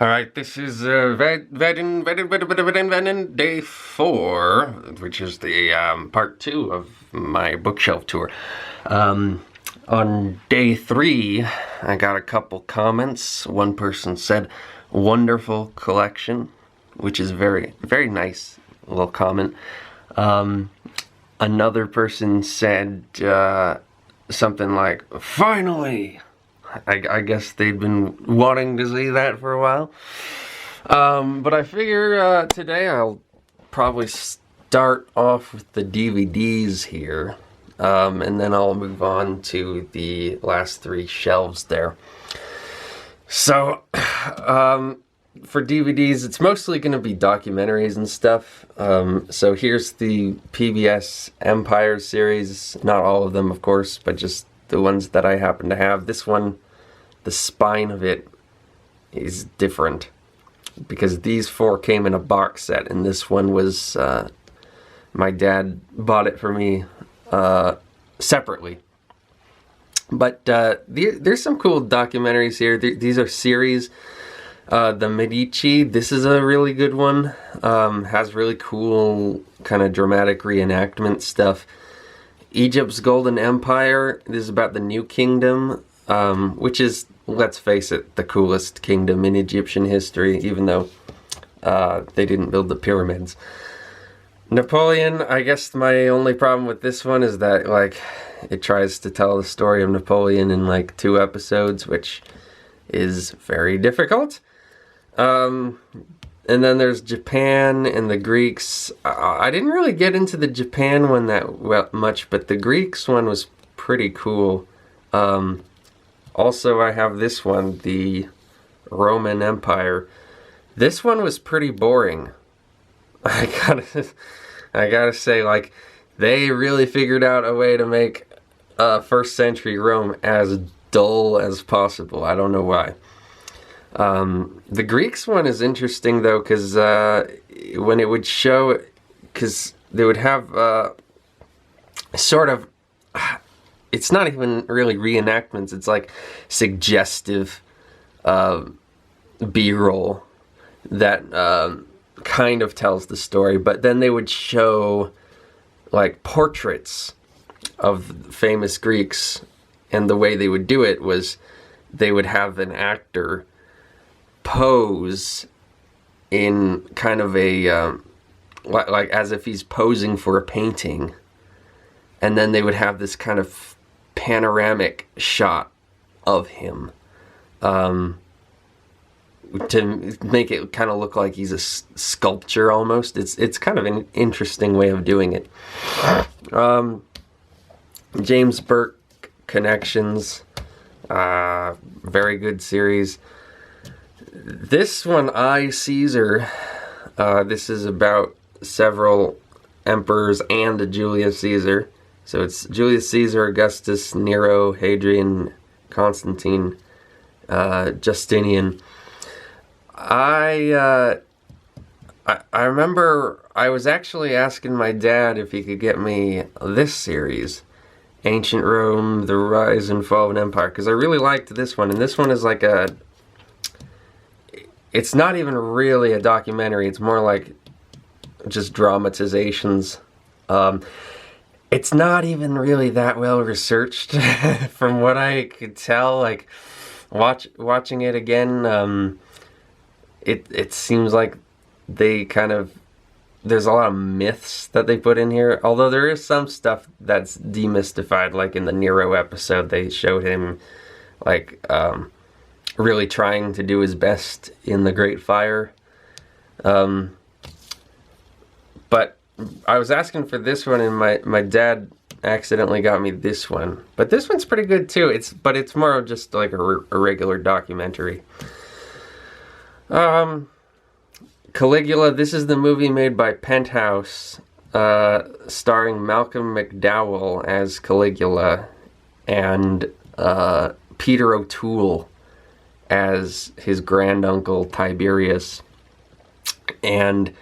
All right, this is VEDN Day 4, which is the part 2 of my bookshelf tour. On Day 3, I got a couple comments. One person said, "Wonderful collection," which is very, very nice little comment. Another person said something like, "Finally!" I guess they'd been wanting to see that for a while. But I figure today I'll probably start off with the DVDs here. And then I'll move on to the last 3 shelves there. So, for DVDs, it's mostly going to be documentaries and stuff. So here's the PBS Empire series. Not all of them, of course, but just the ones that I happen to have. This one, the spine of it is different because these 4 came in a box set, and this one was, my dad bought it for me separately. But there's some cool documentaries here. These are series. The Medici, this is a really good one. Has really cool kind of dramatic reenactment stuff. Egypt's Golden Empire, this is about the New Kingdom, which is, let's face it, the coolest kingdom in Egyptian history, even though they didn't build the pyramids. Napoleon, I guess my only problem with this one is that, like, it tries to tell the story of Napoleon in, like, 2 episodes, which is very difficult. And then there's Japan and the Greeks. I didn't really get into the Japan one that much, but the Greeks one was pretty cool. Also, I have this one, the Roman Empire. This one was pretty boring. I gotta say, like, they really figured out a way to make first century Rome as dull as possible. I don't know why. The Greeks one is interesting though, because when it would show, because they would have sort of, it's not even really reenactments, it's like suggestive B-roll that kind of tells the story, but then they would show like portraits of famous Greeks, and the way they would do it was they would have an actor pose in kind of a like as if he's posing for a painting, and then they would have this kind of panoramic shot of him to make it kind of look like he's a sculpture almost. It's kind of an interesting way of doing it. James Burke Connections, very good series. This one, I, Caesar, this is about several emperors and a Julius Caesar. So it's Julius Caesar, Augustus, Nero, Hadrian, Constantine, Justinian. I remember I was actually asking my dad if he could get me this series, Ancient Rome, The Rise and Fall of an Empire, because I really liked this one. And this one is like it's not even really a documentary, it's more like just dramatizations. It's not even really that well researched from what I could tell. Like, watching it again, it seems like they kind of, there's a lot of myths that they put in here, although there is some stuff that's demystified, like in the Nero episode they showed him like really trying to do his best in the Great Fire. But I was asking for this one, and my dad accidentally got me this one. But this one's pretty good too. It's more of just like a regular documentary. Caligula, this is the movie made by Penthouse, starring Malcolm McDowell as Caligula and Peter O'Toole as his granduncle Tiberius. And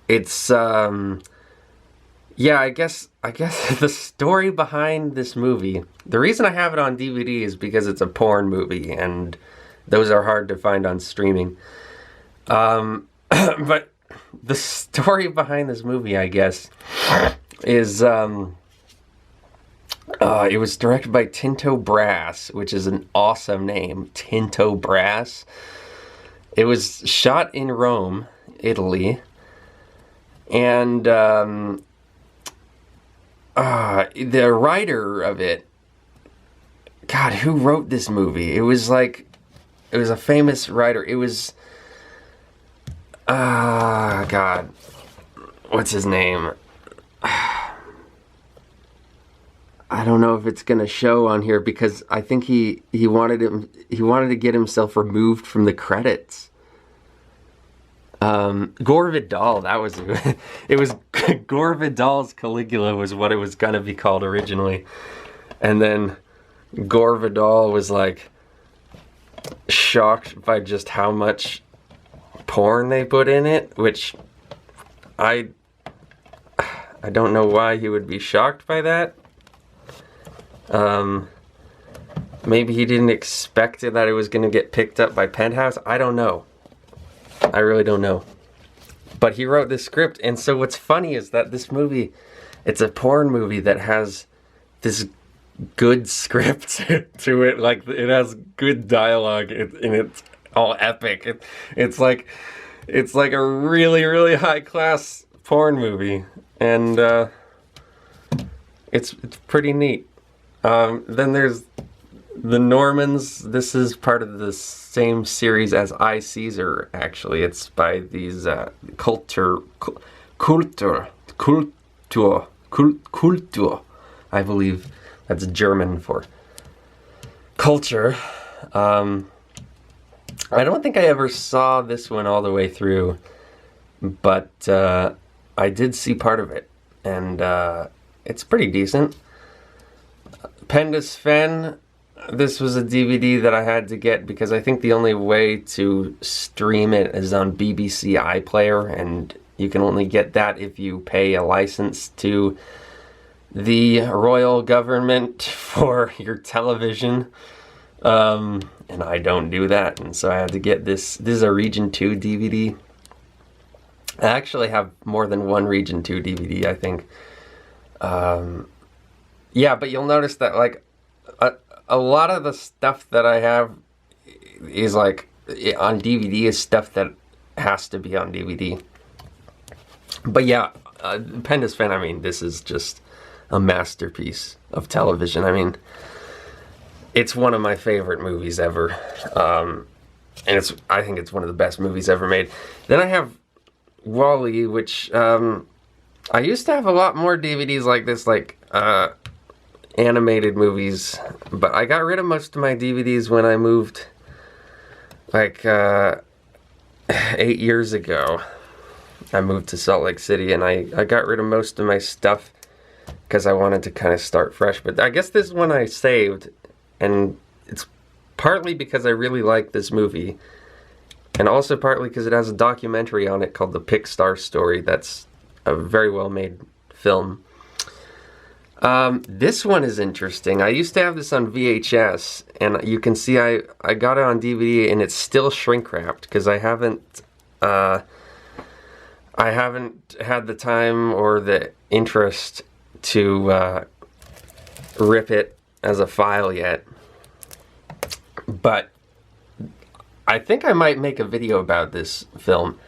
it's yeah, I guess the story behind this movie, the reason I have it on DVD is because it's a porn movie, and those are hard to find on streaming. But the story behind this movie, I guess, is it was directed by Tinto Brass, which is an awesome name, Tinto Brass. It was shot in Rome, Italy, and the writer of it, God, who wrote this movie? It was a famous writer. It was, God, what's his name? I don't know if it's gonna show on here because I think he wanted to get himself removed from the credits. Gore Vidal, that was it. Was Gore Vidal's Caligula was what it was gonna be called originally, and then Gore Vidal was like shocked by just how much porn they put in it, which I don't know why he would be shocked by that. Maybe he didn't expect that it was going to get picked up by Penthouse. I don't know. I really don't know. But he wrote this script, and so what's funny is that this movie, it's a porn movie that has this good script to it. Like, it has good dialogue, and it's all epic. It's like a really, really high-class porn movie, and it's pretty neat. Then there's The Normans. This is part of the same series as I, Caesar, actually. It's by these Kultur, I believe that's German for culture. I don't think I ever saw this one all the way through, but I did see part of it, and it's pretty decent. Pendus Fen, this was a DVD that I had to get because I think the only way to stream it is on BBC iPlayer, and you can only get that if you pay a license to the royal government for your television. And I don't do that, and so I had to get this. This is a Region 2 DVD. I actually have more than one Region 2 DVD, I think. Yeah, but you'll notice that, like, a lot of the stuff that I have is, like, on DVD is stuff that has to be on DVD. But yeah, Pendus Fan, I mean, this is just a masterpiece of television. I mean, it's one of my favorite movies ever. And I think it's one of the best movies ever made. Then I have Wall-E, which, I used to have a lot more DVDs like this, like, animated movies, but I got rid of most of my DVDs when I moved, like, 8 years ago. I moved to Salt Lake City, and I got rid of most of my stuff because I wanted to kind of start fresh. But I guess this one I saved, and it's partly because I really like this movie, and also partly because it has a documentary on it called The Pixar Story. That's a very well made film. This one is interesting. I used to have this on VHS, and you can see I got it on DVD, and it's still shrink wrapped because I haven't had the time or the interest to rip it as a file yet. But I think I might make a video about this film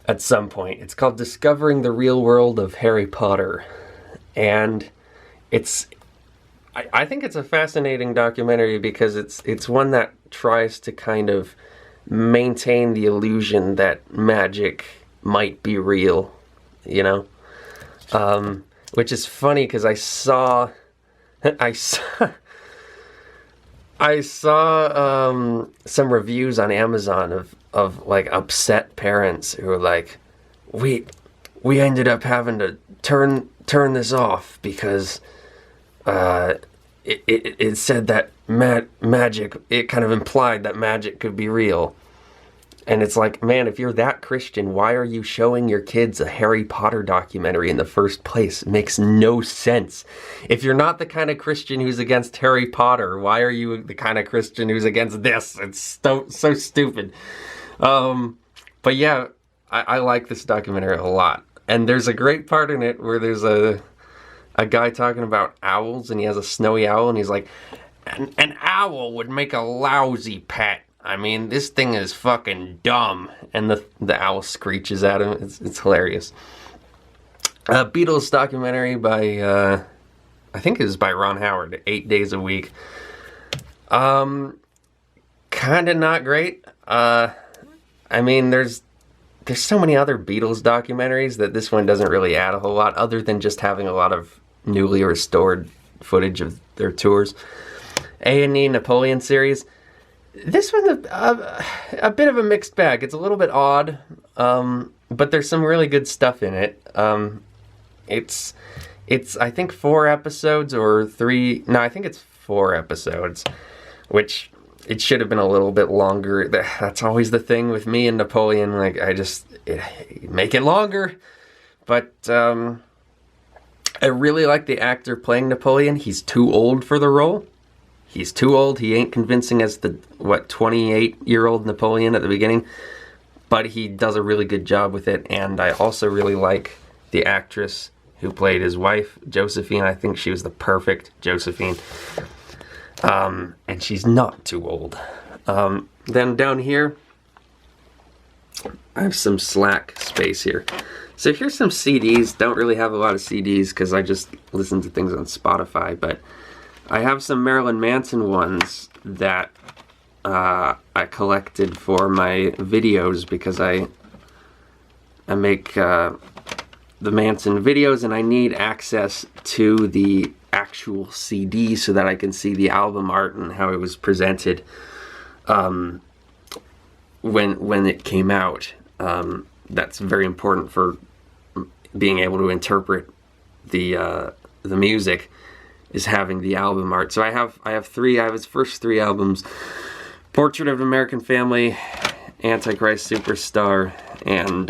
at some point. It's called Discovering the Real World of Harry Potter, and I think it's a fascinating documentary because it's one that tries to kind of maintain the illusion that magic might be real, you know? Which is funny because I saw some reviews on Amazon of like upset parents who were like, we ended up having to turn this off because it said that magic, it kind of implied that magic could be real. And it's like, man, if you're that Christian, why are you showing your kids a Harry Potter documentary in the first place? It makes no sense. If you're not the kind of Christian who's against Harry Potter, why are you the kind of Christian who's against this? It's so stupid. But yeah, I like this documentary a lot. And there's a great part in it where there's a guy talking about owls, and he has a snowy owl, and he's like, an owl would make a lousy pet. I mean, this thing is fucking dumb. And the owl screeches at him. It's hilarious. Beatles documentary by, I think it was by Ron Howard, 8 Days a Week. Kind of not great. I mean, there's so many other Beatles documentaries that this one doesn't really add a whole lot, other than just having a lot of newly restored footage of their tours. A&E Napoleon series. This one's a bit of a mixed bag. It's a little bit odd, but there's some really good stuff in it. It's I think 4 episodes or 3. No, I think it's 4 episodes, which it should have been a little bit longer. That's always the thing with me and Napoleon. Like, make it longer. But I really like the actor playing Napoleon. He's too old for the role. He's too old. He ain't convincing as the, 28-year-old Napoleon at the beginning. But he does a really good job with it. And I also really like the actress who played his wife, Josephine. I think she was the perfect Josephine. And she's not too old. Then down here, I have some slack space here. So here's some CDs. Don't really have a lot of CDs because I just listen to things on Spotify. But I have some Marilyn Manson ones that I collected for my videos because I make the Manson videos, and I need access to the actual CD so that I can see the album art and how it was presented when it came out. That's very important for being able to interpret the music, is having the album art. So I have 3. I have his first 3 albums: Portrait of an American Family, Antichrist Superstar, and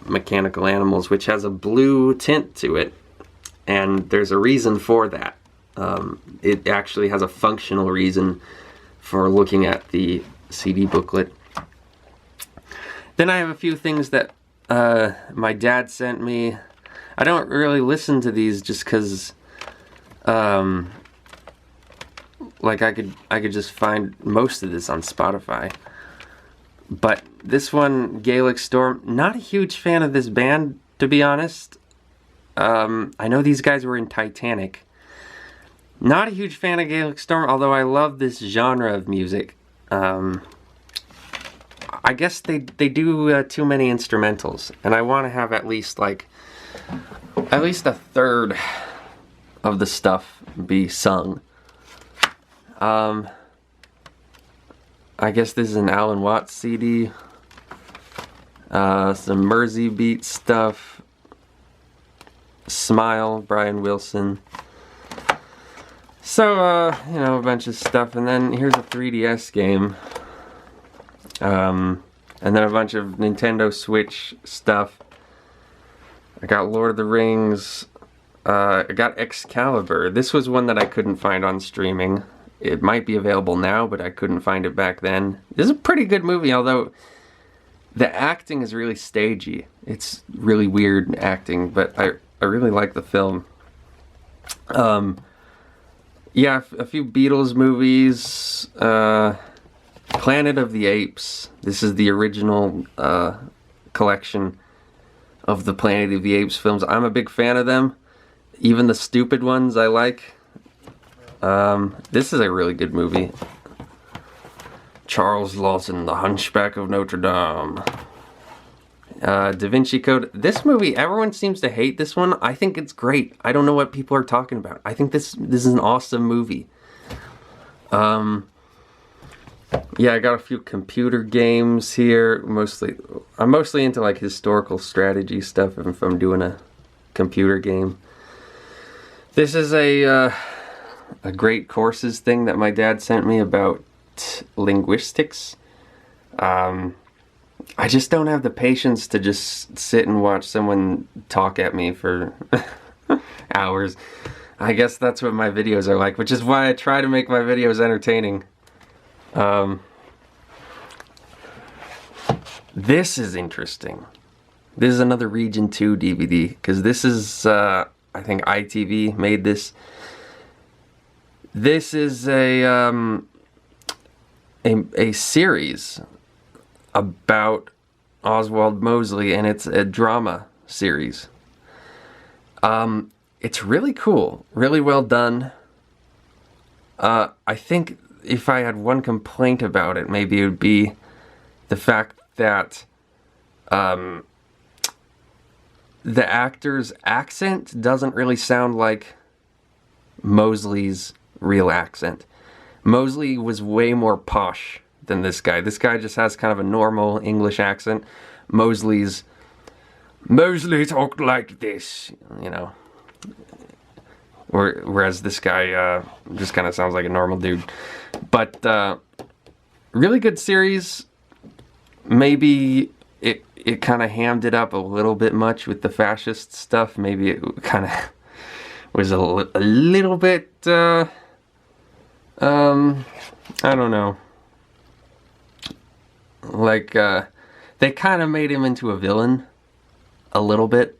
Mechanical Animals, which has a blue tint to it. And there's a reason for that. It actually has a functional reason for looking at the CD booklet. Then I have a few things that my dad sent me. I don't really listen to these just because like I could just find most of this on Spotify. But this one, Gaelic Storm, not a huge fan of this band, to be honest. I know these guys were in Titanic. Not a huge fan of Gaelic Storm, although I love this genre of music. I guess they do too many instrumentals, and I want to have at least a third of the stuff be sung. I guess this is an Alan Watts CD. Some Mersey Beat stuff. Smile, Brian Wilson. So, a bunch of stuff. And then here's a 3DS game. And then a bunch of Nintendo Switch stuff. I got Lord of the Rings. I got Excalibur. This was one that I couldn't find on streaming. It might be available now, but I couldn't find it back then. This is a pretty good movie, although the acting is really stagey. It's really weird acting, but I really like the film. Yeah, a few Beatles movies. Planet of the Apes. This is the original collection of the Planet of the Apes films. I'm a big fan of them. Even the stupid ones I like. This is a really good movie. Charles Lawson, The Hunchback of Notre Dame. Da Vinci Code. This movie, everyone seems to hate this one. I think it's great. I don't know what people are talking about. I think this is an awesome movie. Yeah, I got a few computer games here. I'm mostly into like historical strategy stuff if I'm doing a computer game. This is a great courses thing that my dad sent me about linguistics. I just don't have the patience to just sit and watch someone talk at me for hours. I guess that's what my videos are like, which is why I try to make my videos entertaining. This is interesting. This is another Region 2 DVD, because this is, I think ITV made this. This is a series about Oswald Mosley, and it's a drama series. It's really cool, really well done. I think if I had one complaint about it, maybe it would be the fact that the actor's accent doesn't really sound like Mosley's real accent. Mosley was way more posh than this guy. This guy just has kind of a normal English accent. Mosley talked like this, you know. Whereas this guy just kind of sounds like a normal dude. But really good series. Maybe it kind of hammed it up a little bit much with the fascist stuff. Maybe it kind of was a little bit, I don't know. Like, they kind of made him into a villain a little bit.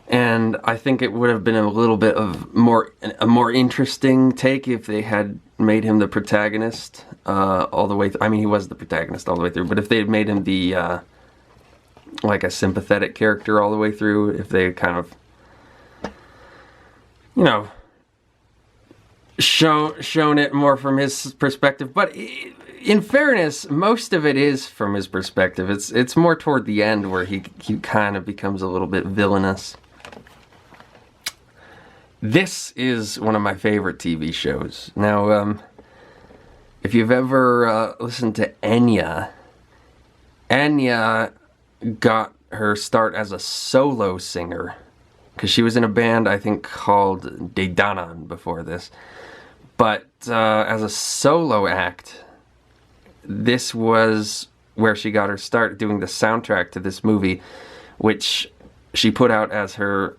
And I think it would have been a little bit of a more interesting take if they had made him the protagonist all the way through. I mean, he was the protagonist all the way through, but if they had made him the like a sympathetic character all the way through, if they had kind of, you know, shown it more from his perspective. But in fairness, most of it is from his perspective. It's more toward the end where he kind of becomes a little bit villainous. This is one of my favorite TV shows. Now, if you've ever listened to Enya got her start as a solo singer, because she was in a band, I think, called VEDN before this. But as a solo act, this was where she got her start doing the soundtrack to this movie, which she put out as her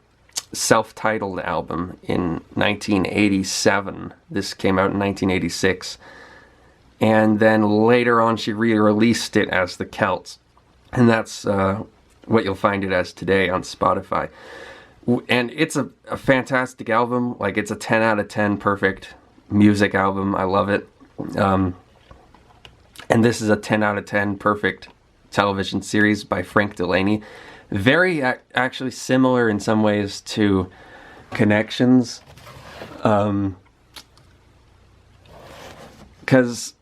self-titled album in 1987. This came out in 1986. And then later on she re-released it as The Celts. And that's what you'll find it as today on Spotify. And it's a fantastic album. Like, it's a 10 out of 10 perfect music album. I love it. And this is a 10 out of 10 perfect television series by Frank Delaney. Very actually similar in some ways to Connections. Because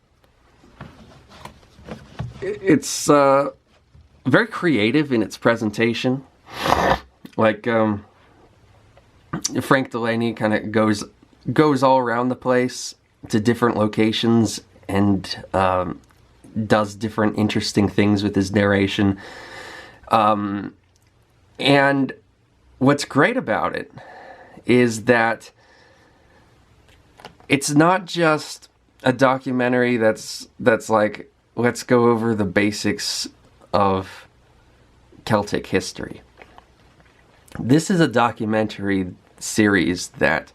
it's very creative in its presentation. Like, Frank Delaney kind of goes all around the place to different locations and does different interesting things with his narration. And what's great about it is that it's not just a documentary that's like, let's go over the basics of Celtic history. This is a documentary series that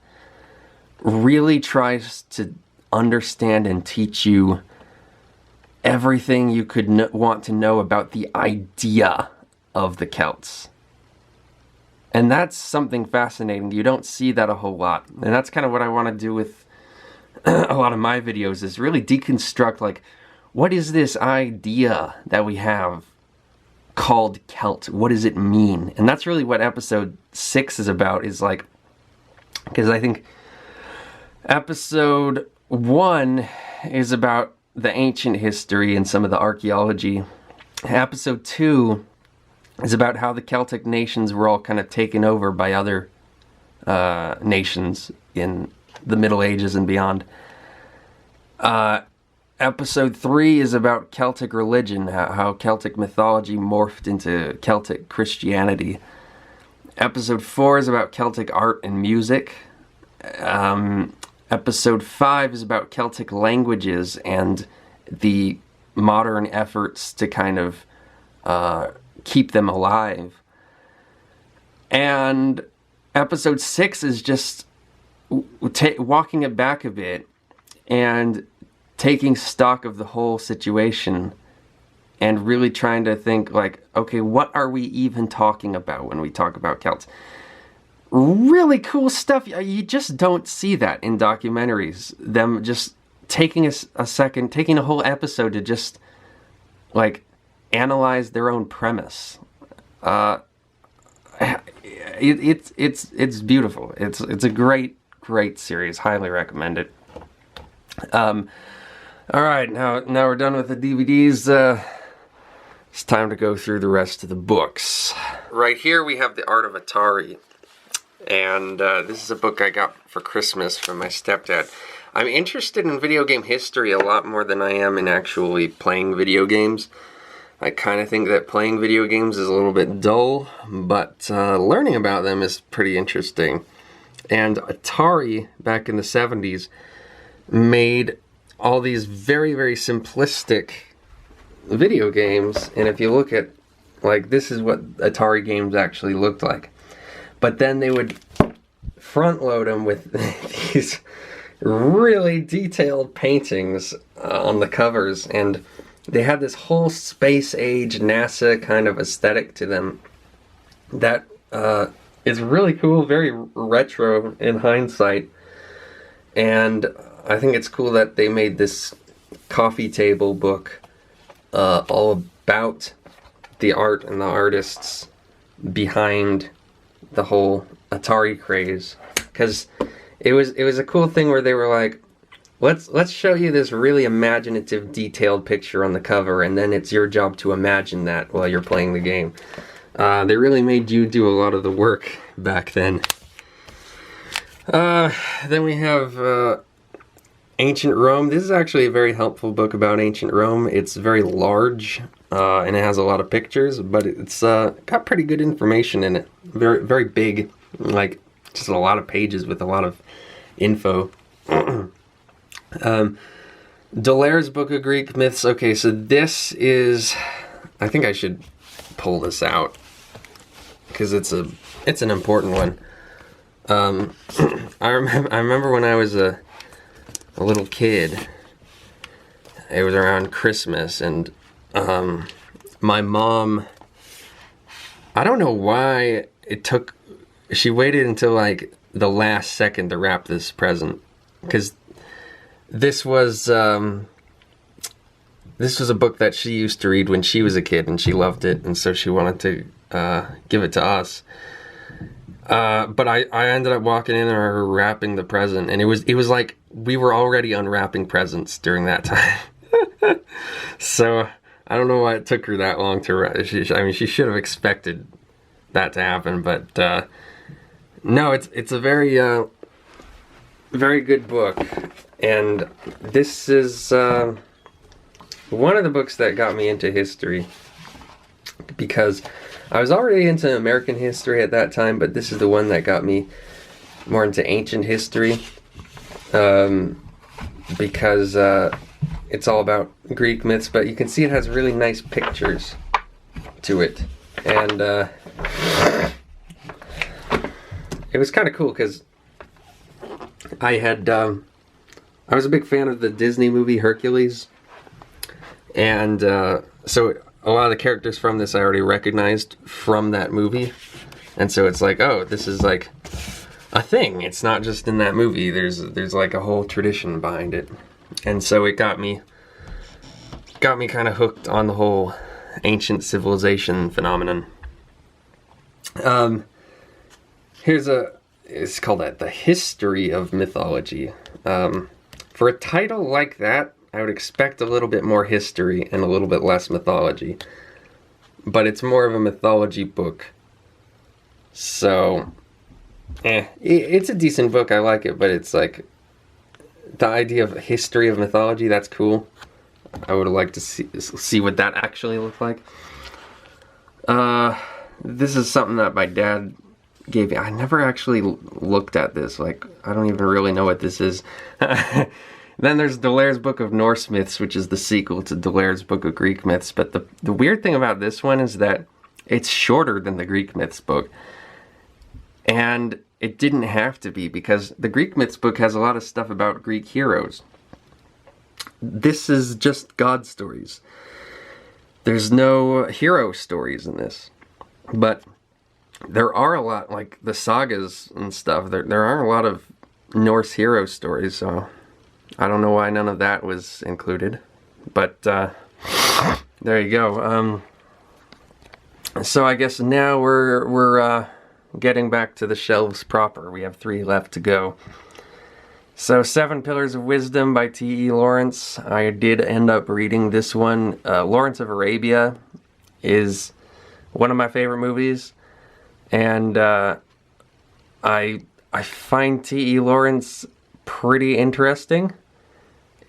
really tries to understand and teach you everything you could want to know about the idea of the Celts. And that's something fascinating. You don't see that a whole lot. And that's kind of what I want to do with a lot of my videos, is really deconstruct, like, what is this idea that we have called Celt? What does it mean? And that's really what episode 6 is about, is like, because I think episode 1 is about the ancient history and some of the archaeology. Episode 2 is about how the Celtic nations were all kind of taken over by other nations in the Middle Ages and beyond. Episode 3 is about Celtic religion, how Celtic mythology morphed into Celtic Christianity. Episode 4 is about Celtic art and music. Episode 5 is about Celtic languages and the modern efforts to kind of keep them alive. And episode 6 is just walking it back a bit and taking stock of the whole situation and really trying to think like, okay, what are we even talking about when we talk about Celts? Really cool stuff. You just don't see that in documentaries. Them just taking a second, taking a whole episode to just like analyze their own premise. It's beautiful. It's a great series. Highly recommend it. All right, now we're done with the DVDs. It's time to go through the rest of the books. Right here we have The Art of Atari, and this is a book I got for Christmas from my stepdad. I'm interested in video game history a lot more than I am in actually playing video games. I kind of think that playing video games is a little bit dull, but learning about them is pretty interesting. And Atari, back in the 70s, made all these very, very simplistic video games. And if you look at, like, this is what Atari games actually looked like. But then they would front load them with these really detailed paintings on the covers, and they had this whole space age NASA kind of aesthetic to them that is really cool, very retro in hindsight. And I think it's cool that they made this coffee table book all about the art and the artists behind the whole Atari craze, because it was a cool thing where they were like, let's show you this really imaginative, detailed picture on the cover, and then it's your job to imagine that while you're playing the game. They really made you do a lot of the work back then. Then we have Ancient Rome. This is actually a very helpful book about ancient Rome. It's very large, and it has a lot of pictures, but it's got pretty good information in it. Very, very big, like just a lot of pages with a lot of info. Dolaire's Book of Greek Myths. Okay, so this is, I think I should pull this out because it's an important one. I remember when I was a little kid. It was around Christmas, and my mom, I don't know why she waited until like the last second to wrap this present, because this was a book that she used to read when she was a kid, and she loved it, and so she wanted to give it to us. But I ended up walking in on her wrapping the present, and it was like we were already unwrapping presents during that time. So I don't know why it took her that long to wrap. I mean, she should have expected that to happen, but no, it's a very very good book, and this is one of the books that got me into history, because I was already into American history at that time, but this is the one that got me more into ancient history, because it's all about Greek myths, but you can see it has really nice pictures to it. And it was kind of cool because I was a big fan of the Disney movie Hercules, and so a lot of the characters from this I already recognized from that movie, and so it's like, oh, this is like a thing. It's not just in that movie. There's like a whole tradition behind it, and so it got me kind of hooked on the whole ancient civilization phenomenon. It's called The History of Mythology. For a title like that, I would expect a little bit more history and a little bit less mythology. But it's more of a mythology book. So, it's a decent book. I like it, but it's like the idea of a history of mythology, that's cool. I would like to see what that actually looked like. This is something that my dad gave me. I never actually looked at this. Like, I don't even really know what this is. Then there's Dolaire's Book of Norse Myths, which is the sequel to Dolaire's Book of Greek Myths. But the weird thing about this one is that it's shorter than the Greek Myths book. And it didn't have to be, because the Greek Myths book has a lot of stuff about Greek heroes. This is just God stories. There's no hero stories in this. But there are a lot, like the sagas and stuff, there are a lot of Norse hero stories, so I don't know why none of that was included. But there you go. So I guess now we're getting back to the shelves proper. We have 3 left to go. So 7 Pillars of Wisdom by T.E. Lawrence. I did end up reading this one. Lawrence of Arabia is one of my favorite movies. And I find T.E. Lawrence pretty interesting.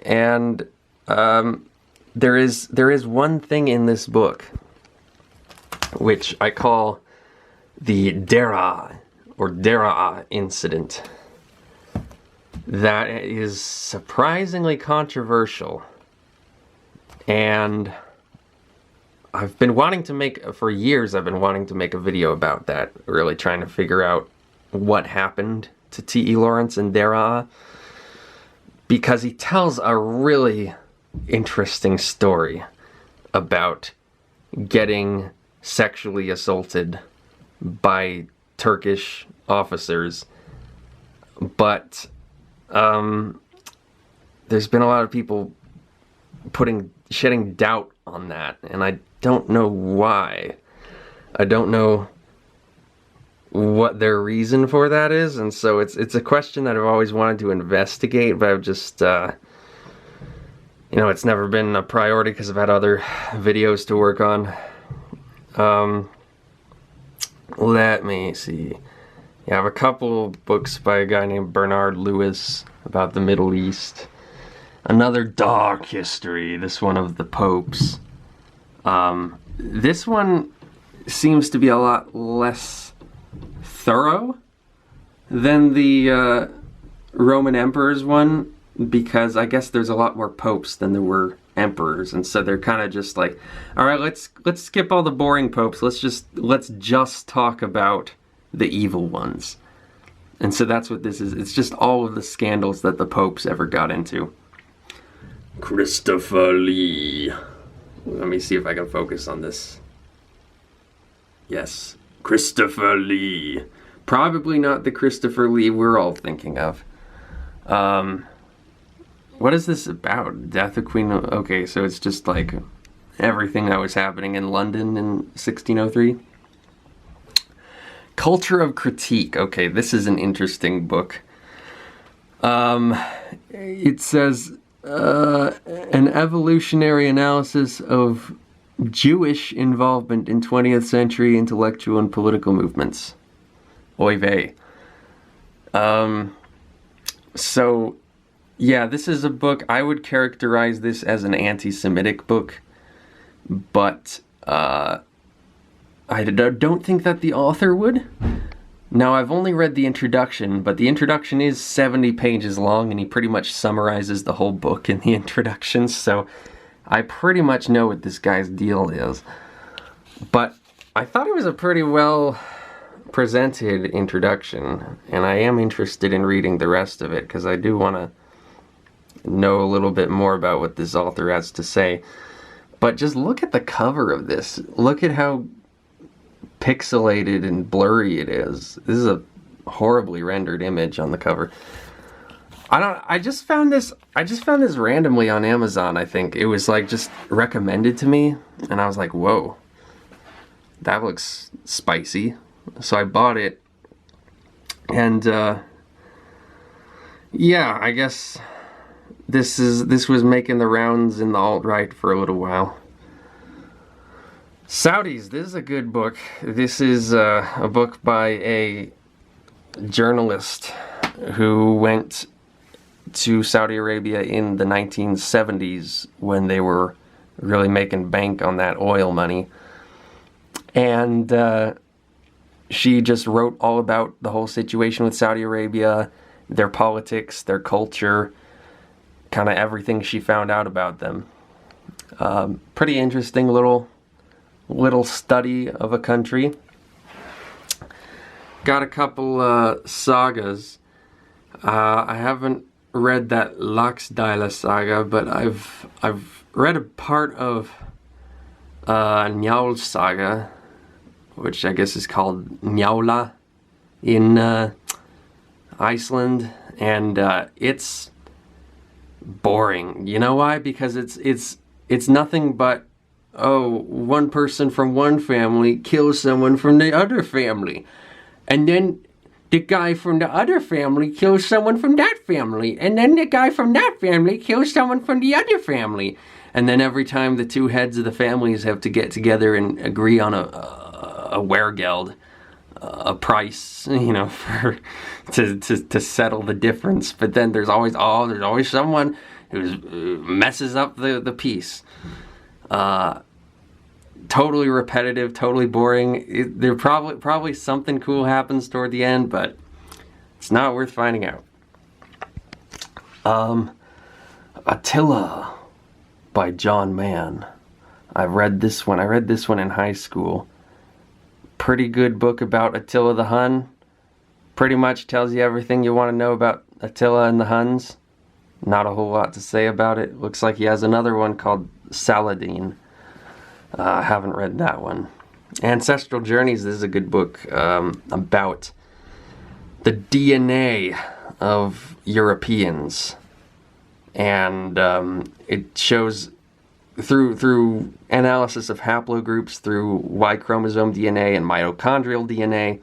And there is one thing in this book which I call the Dara or Dara incident, that is surprisingly controversial. And I've been wanting to make, for years I've been wanting to make a video about that, really trying to figure out what happened to T.E. Lawrence and Dara, because he tells a really interesting story about getting sexually assaulted by Turkish officers. But there's been a lot of people shedding doubt on that, and I don't know why. I don't know what their reason for that is, and so it's a question that I've always wanted to investigate, but I've just it's never been a priority because I've had other videos to work on. Let me see. Yeah, I have a couple books by a guy named Bernard Lewis about the Middle East. Another dark history, this one of the popes. This one seems to be a lot less thorough than the Roman emperors one, because I guess there's a lot more popes than there were emperors, and so they're kind of just like, all right, let's skip all the boring popes. Let's just talk about the evil ones. And so that's what this is. It's just all of the scandals that the popes ever got into. Christopher Lee. Let me see if I can focus on this. Yes, Christopher Lee. Probably not the Christopher Lee we're all thinking of. What is this about? Death of Queen... Okay, so it's just like everything that was happening in London in 1603. Culture of Critique. Okay, this is an interesting book. It says, an evolutionary analysis of Jewish involvement in 20th century intellectual and political movements. Oy vey. So... yeah, this is a book, I would characterize this as an anti-Semitic book, but I don't think that the author would. Now, I've only read the introduction, but the introduction is 70 pages long, and he pretty much summarizes the whole book in the introduction, so I pretty much know what this guy's deal is. But I thought it was a pretty well presented introduction, and I am interested in reading the rest of it, because I do want to know a little bit more about what this author has to say. But just look at the cover of this. Look at how pixelated and blurry it is. This is a horribly rendered image on the cover. I just found this randomly on Amazon, I think. It was like just recommended to me, and I was like, whoa, that looks spicy. So I bought it, and yeah, I guess this was making the rounds in the alt-right for a little while. Saudis, this is a good book. This is a book by a journalist who went to Saudi Arabia in the 1970s when they were really making bank on that oil money. And she just wrote all about the whole situation with Saudi Arabia, their politics, their culture, kind of everything she found out about them. Pretty interesting little study of a country. Got a couple sagas. I haven't read that Laxdæla saga, but I've read a part of Njál's saga, which I guess is called Njála in Iceland, and it's boring. You know why? Because it's nothing but, oh, one person from one family kills someone from the other family, and then the guy from the other family kills someone from that family, and then the guy from that family kills someone from the other family. And then every time the two heads of the families have to get together and agree on a weregeld, a price, you know, for to settle the difference. But then there's always someone who messes up the peace. Totally repetitive, totally boring. There probably something cool happens toward the end, but it's not worth finding out. Attila by John Mann. I read this one in high school. Pretty good book about Attila the Hun. Pretty much tells you everything you want to know about Attila and the Huns. Not a whole lot to say about it. Looks like he has another one called Saladin. I haven't read that one. Ancestral Journeys, this is a good book about the DNA of Europeans. And it shows through analysis of haplogroups, through Y chromosome DNA and mitochondrial DNA,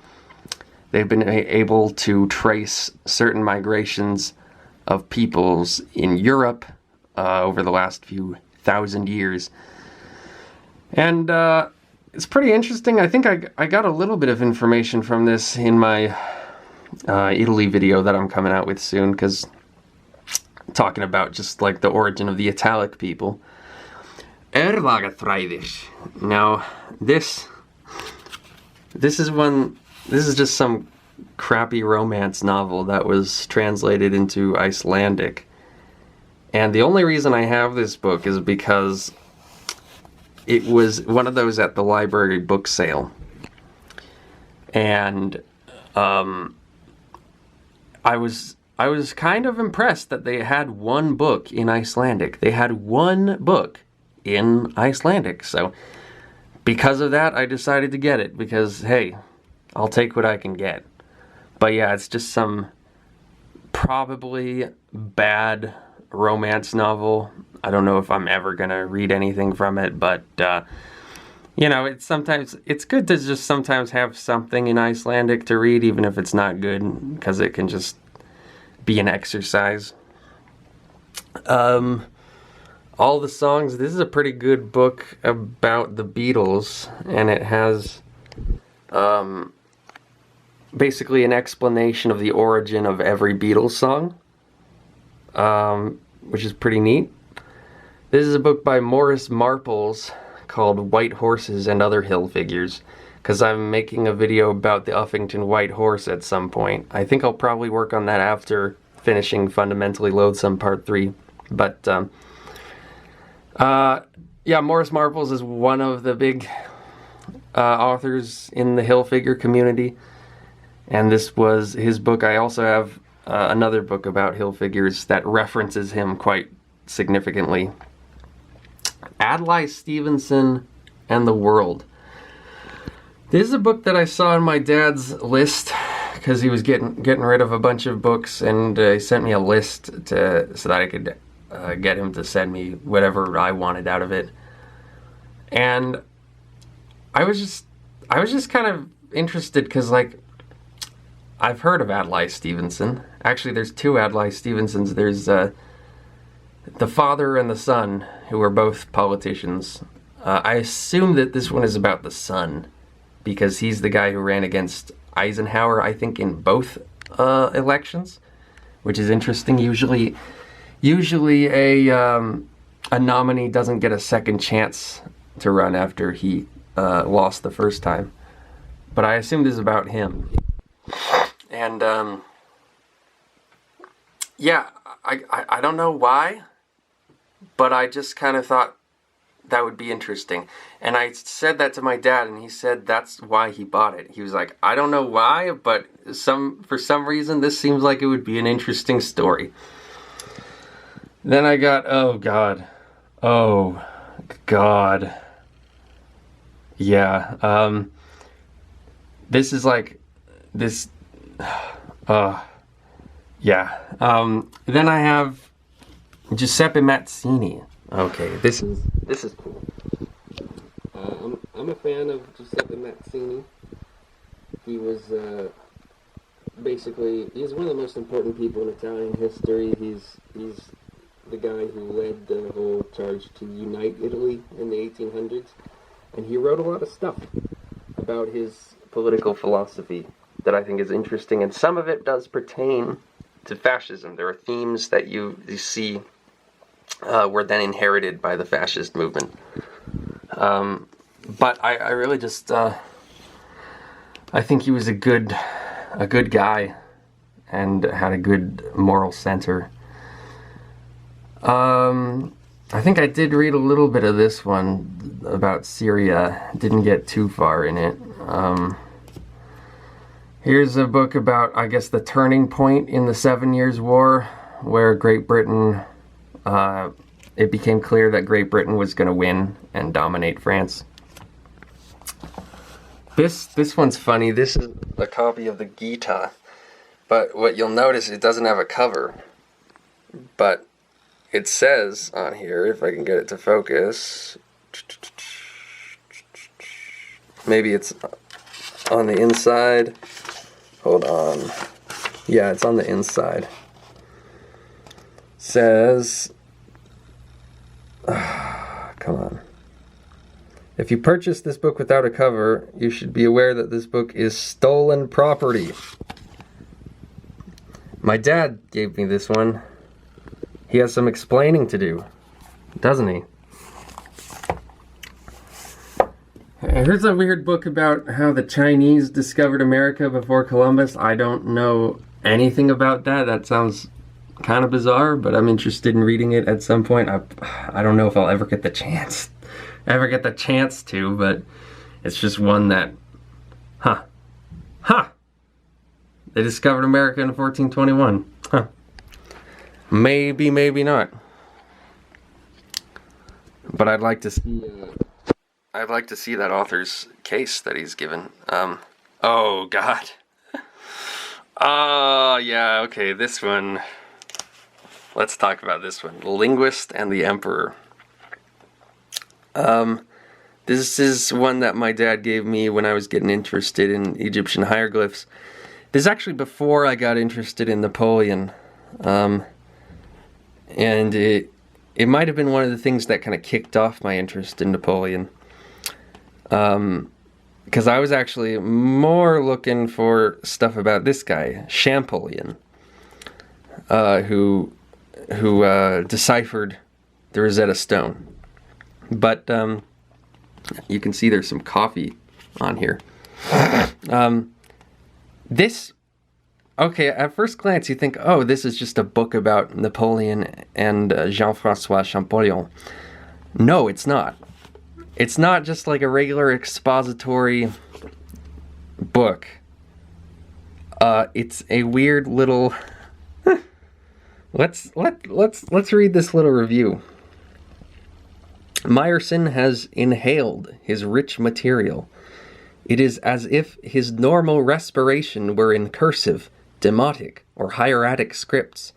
they've been able to trace certain migrations of peoples in Europe over the last few thousand years. And it's pretty interesting. I think I got a little bit of information from this in my Italy video that I'm coming out with soon, because talking about just like the origin of the Italic people. Now, this is just some crappy romance novel that was translated into Icelandic. And the only reason I have this book is because it was one of those at the library book sale. And I was kind of impressed that they had one book in Icelandic. They had one book in Icelandic. So because of that, I decided to get it, because, hey, I'll take what I can get. But yeah, it's just some probably bad romance novel. I don't know if I'm ever gonna read anything from it, but you know, it's good to just sometimes have something in Icelandic to read, even if it's not good, because it can just be an exercise. All the songs, this is a pretty good book about the Beatles, and it has basically an explanation of the origin of every Beatles song, which is pretty neat. This is a book by Maurice Marples called White Horses and Other Hill Figures, because I'm making a video about the Uffington White Horse at some point. I think I'll probably work on that after finishing Fundamentally Loathsome Part 3. But, yeah, Maurice Marples is one of the big authors in the hill figure community, and this was his book. I also have another book about hill figures that references him quite significantly. Adlai Stevenson and the World. This is a book that I saw on my dad's list, because he was getting rid of a bunch of books, and he sent me a list so that I could get him to send me whatever I wanted out of it. And I was just kind of interested, because, like, I've heard of Adlai Stevenson. Actually, there's two Adlai Stevensons. There's the father and the son, who are both politicians. I assume that this one is about the son, because he's the guy who ran against Eisenhower, I think, in both elections, which is interesting. Usually a nominee doesn't get a second chance to run after he lost the first time. But I assume this is about him. And yeah, I don't know why, but I just kind of thought that would be interesting. And I said that to my dad, and he said that's why he bought it. He was like, I don't know why, but for some reason this seems like it would be an interesting story. Then I got, oh God. Yeah, this is like, this, yeah. Then I have Giuseppe Mazzini. Okay, this is cool. I'm a fan of Giuseppe Mazzini. He was, he's one of the most important people in Italian history. He's the guy who led the whole charge to unite Italy in the 1800s. And he wrote a lot of stuff about his political philosophy that I think is interesting. And some of it does pertain to fascism. There are themes that you see were then inherited by the fascist movement. But I really just, I think he was a good guy and had a good moral center. I think I did read a little bit of this one about Syria. Didn't get too far in it. Here's a book about, I guess, the turning point in the 7 Years' War, where Great Britain, it became clear that Great Britain was going to win and dominate France. This one's funny. This is a copy of the Gita, but what you'll notice, it doesn't have a cover, but it says on here, if I can get it to focus, maybe it's on the inside. Hold on. Yeah, it's on the inside. Says, come on. If you purchase this book without a cover, you should be aware that this book is stolen property. My dad gave me this one. He has some explaining to do, doesn't he? Here's a weird book about how the Chinese discovered America before Columbus. I don't know anything about that. That sounds kind of bizarre, but I'm interested in reading it at some point. I don't know if I'll ever get the chance to, but it's just one that, they discovered America in 1421. Maybe, maybe not. But I'd like to see that author's case that he's given. Oh God. Yeah, okay, this one. Let's talk about this one. The Linguist and the Emperor. This is one that my dad gave me when I was getting interested in Egyptian hieroglyphs. This is actually before I got interested in Napoleon. And it might have been one of the things that kind of kicked off my interest in Napoleon. Because I was actually more looking for stuff about this guy, Champollion, who deciphered the Rosetta Stone. But you can see there's some coffee on here. Okay, at first glance you think, oh, this is just a book about Napoleon and Jean-François Champollion. No, it's not. It's not just like a regular expository book. It's a weird little... Let's read this little review. Meyerson has inhaled his rich material. It is as if his normal respiration were in cursive, demotic, or hieratic scripts,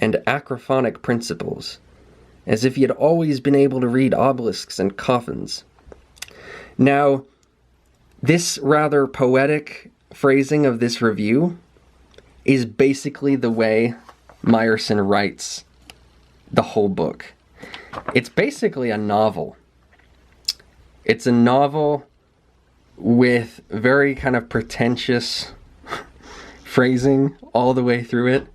and acrophonic principles, as if he had always been able to read obelisks and coffins. Now, this rather poetic phrasing of this review is basically the way Meyerson writes the whole book. It's basically a novel. It's a novel with very kind of pretentious phrasing all the way through it.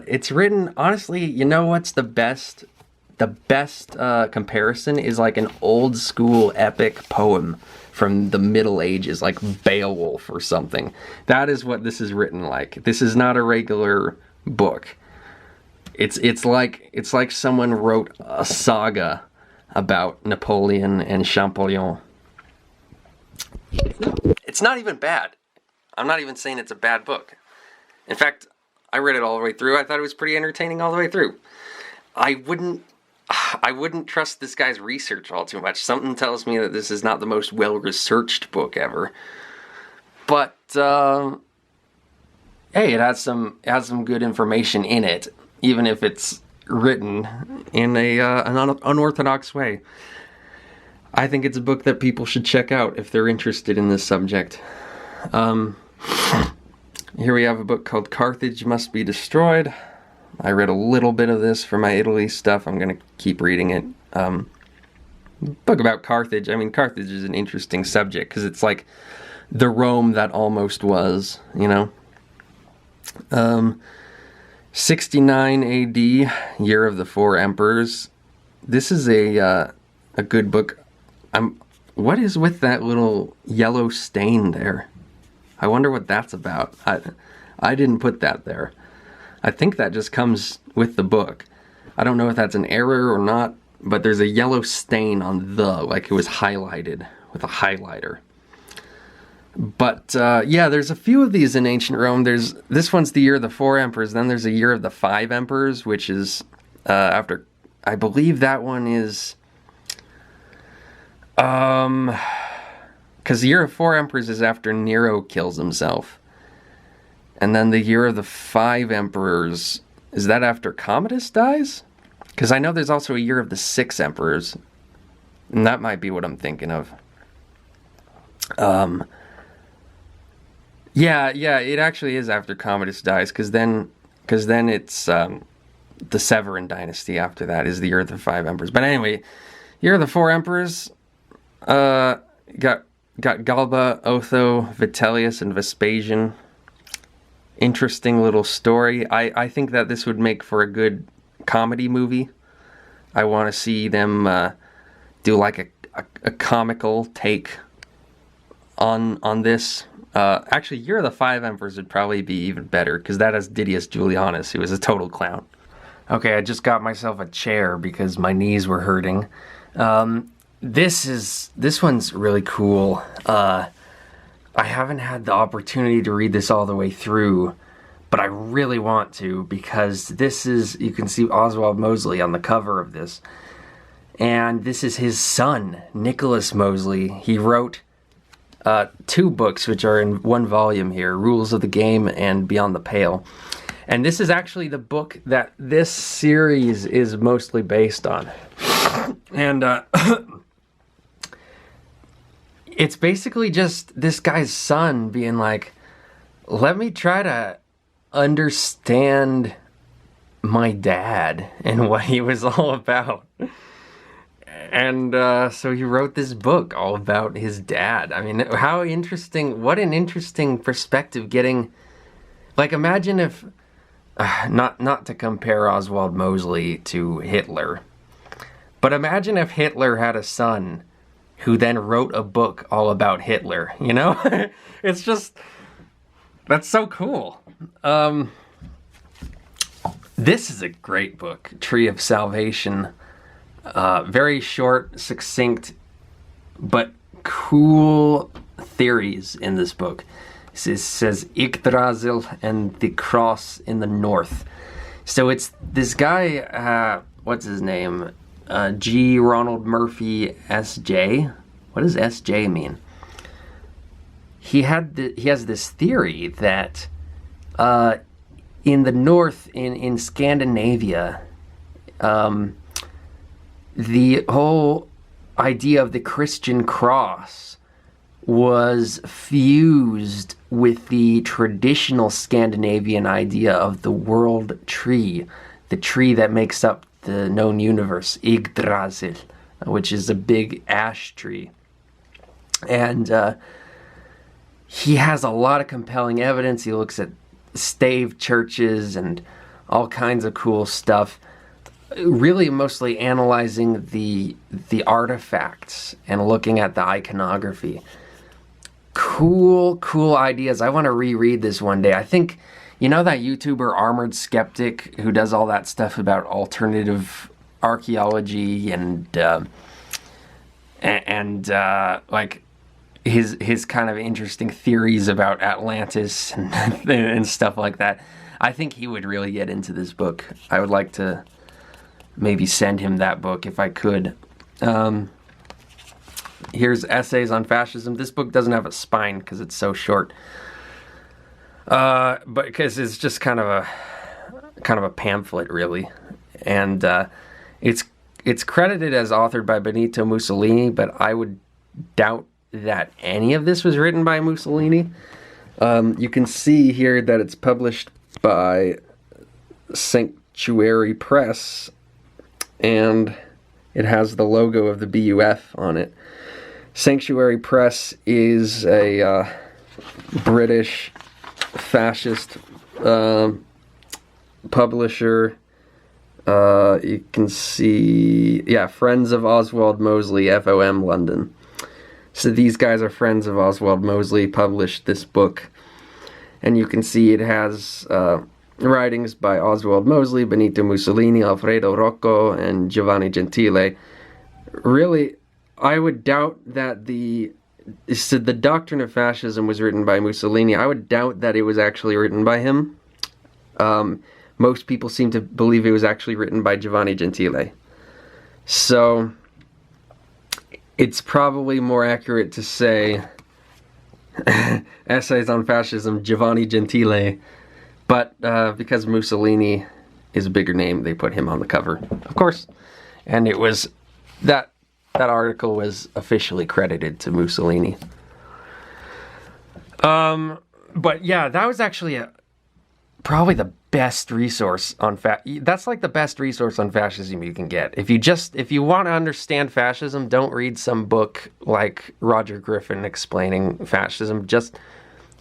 It's written, honestly, you know what's the best? The best comparison is like an old school epic poem from the Middle Ages, like Beowulf or something. That is what this is written like. This is not a regular book. It's like someone wrote a saga about Napoleon and Champollion. It's not even bad. I'm not even saying it's a bad book. In fact, I read it all the way through. I thought it was pretty entertaining all the way through. I wouldn't trust this guy's research all too much. Something tells me that this is not the most well-researched book ever. But hey, it has some good information in it, even if it's written in an unorthodox way. I think it's a book that people should check out if they're interested in this subject. Here we have a book called Carthage Must Be Destroyed. I read a little bit of this for my Italy stuff. I'm going to keep reading it. Book about Carthage. I mean, Carthage is an interesting subject because it's like the Rome that almost was, you know. 69 AD, Year of the Four Emperors. This is a good book. What is with that little yellow stain there? I wonder what that's about. I didn't put that there. I think that just comes with the book. I don't know if that's an error or not, but there's a yellow stain on the, like it was highlighted with a highlighter. But yeah, there's a few of these in ancient Rome. This one's the Year of the Four Emperors. Then there's a Year of the Five Emperors, which is after, I believe that one is, because the Year of Four Emperors is after Nero kills himself. And then the Year of the Five Emperors, is that after Commodus dies? Because I know there's also a Year of the Six Emperors. And that might be what I'm thinking of. Yeah, it actually is after Commodus dies, because then it's the Severan dynasty after that is the Year of the Five Emperors. But anyway, Year of the Four Emperors, got Galba, Otho, Vitellius, and Vespasian. Interesting little story. I think that this would make for a good comedy movie. I want to see them do like a comical take on this. Actually, Year of the Five Emperors would probably be even better, because that has Didius Julianus, who is a total clown. Okay, I just got myself a chair because my knees were hurting. This one's really cool. I haven't had the opportunity to read this all the way through, but I really want to, because this is, you can see Oswald Mosley on the cover of this. And this is his son, Nicholas Mosley. He wrote two books, which are in one volume here, Rules of the Game and Beyond the Pale. And this is actually the book that this series is mostly based on. And it's basically just this guy's son being like, let me try to understand my dad and what he was all about. And so he wrote this book all about his dad. I mean, how interesting, what an interesting perspective getting, like imagine if, not to compare Oswald Mosley to Hitler, but imagine if Hitler had a son who then wrote a book all about Hitler, you know? It's just, that's so cool. This is a great book, Tree of Salvation. Very short, succinct, but cool theories in this book. It says Yggdrasil and the cross in the north. So it's this guy, what's his name? G. Ronald Murphy, S.J. What does S.J. mean? He has this theory that in the north, in Scandinavia, the whole idea of the Christian cross was fused with the traditional Scandinavian idea of the world tree, the tree that makes up the known universe, Yggdrasil, which is a big ash tree. And he has a lot of compelling evidence. He looks at stave churches and all kinds of cool stuff, really mostly analyzing the artifacts and looking at the iconography. Cool ideas. I want to reread this one day. I think You know that YouTuber Armored Skeptic who does all that stuff about alternative archaeology and like his kind of interesting theories about Atlantis and stuff like that. I think he would really get into this book. I would like to maybe send him that book if I could. Here's Essays on Fascism. This book doesn't have a spine because it's so short. But because it's just kind of a pamphlet, really. And it's credited as authored by Benito Mussolini, but I would doubt that any of this was written by Mussolini. You can see here that it's published by Sanctuary Press, and it has the logo of the BUF on it. Sanctuary Press is a British fascist publisher. You can see, yeah, Friends of Oswald Mosley, FOM, London. So these guys are friends of Oswald Mosley, published this book. And you can see it has writings by Oswald Mosley, Benito Mussolini, Alfredo Rocco, and Giovanni Gentile. Really, I would doubt that the Doctrine of Fascism was written by Mussolini. I would doubt that it was actually written by him. Most people seem to believe it was actually written by Giovanni Gentile. So it's probably more accurate to say Essays on Fascism, Giovanni Gentile. But because Mussolini is a bigger name, they put him on the cover, of course. And it was that article was officially credited to Mussolini. But yeah, that was actually probably the best resource on that's like the best resource on fascism you can get. If you want to understand fascism, don't read some book like Roger Griffin explaining fascism. Just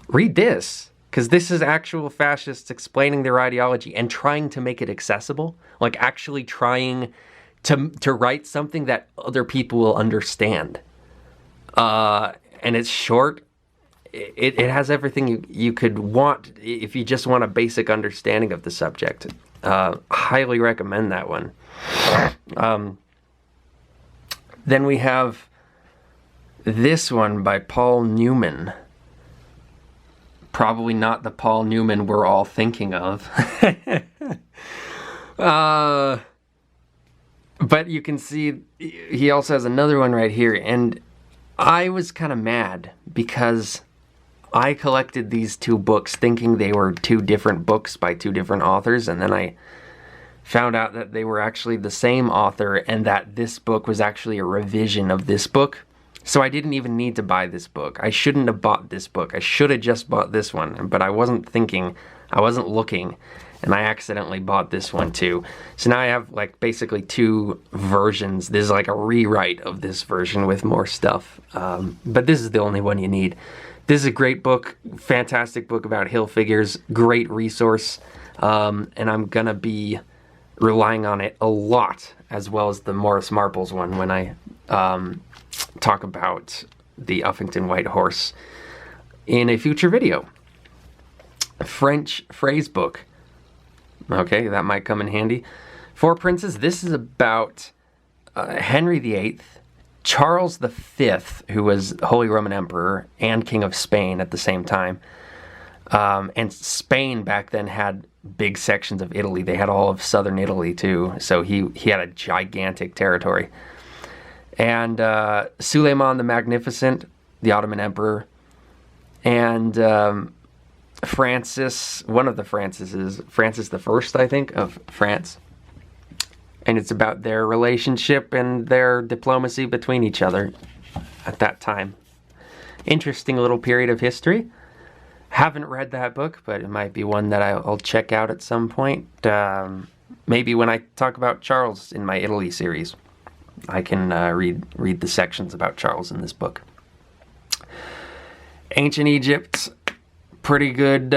read this, because this is actual fascists explaining their ideology and trying to make it accessible, like actually trying to write something that other people will understand. And it's short. It has everything you could want if you just want a basic understanding of the subject. Highly recommend that one. Then we have this one by Paul Newman. Probably not the Paul Newman we're all thinking of. But you can see he also has another one right here. And I was kind of mad because I collected these two books thinking they were two different books by two different authors, and then I found out that they were actually the same author and that this book was actually a revision of this book. So I didn't even need to buy this book. I shouldn't have bought this book. I should have just bought this one, but I wasn't thinking, I wasn't looking, and I accidentally bought this one too. So now I have like basically two versions. This is like a rewrite of this version with more stuff, but this is the only one you need. This is a great book, fantastic book about hill figures, great resource, and I'm gonna be relying on it a lot, as well as the Morris Marples one when I talk about the Uffington White Horse in a future video. French phrase book. Okay, that might come in handy. Four Princes. This is about Henry VIII, Charles V, who was Holy Roman Emperor and King of Spain at the same time. And Spain back then had big sections of Italy. They had all of southern Italy too, so he had a gigantic territory. And Suleiman the Magnificent, the Ottoman Emperor, and Francis, one of the Francises, Francis the First, I think, of France. And it's about their relationship and their diplomacy between each other at that time. Interesting little period of history. Haven't read that book, but it might be one that I'll check out at some point. Maybe when I talk about Charles in my Italy series, I can read the sections about Charles in this book. Ancient Egypt, pretty good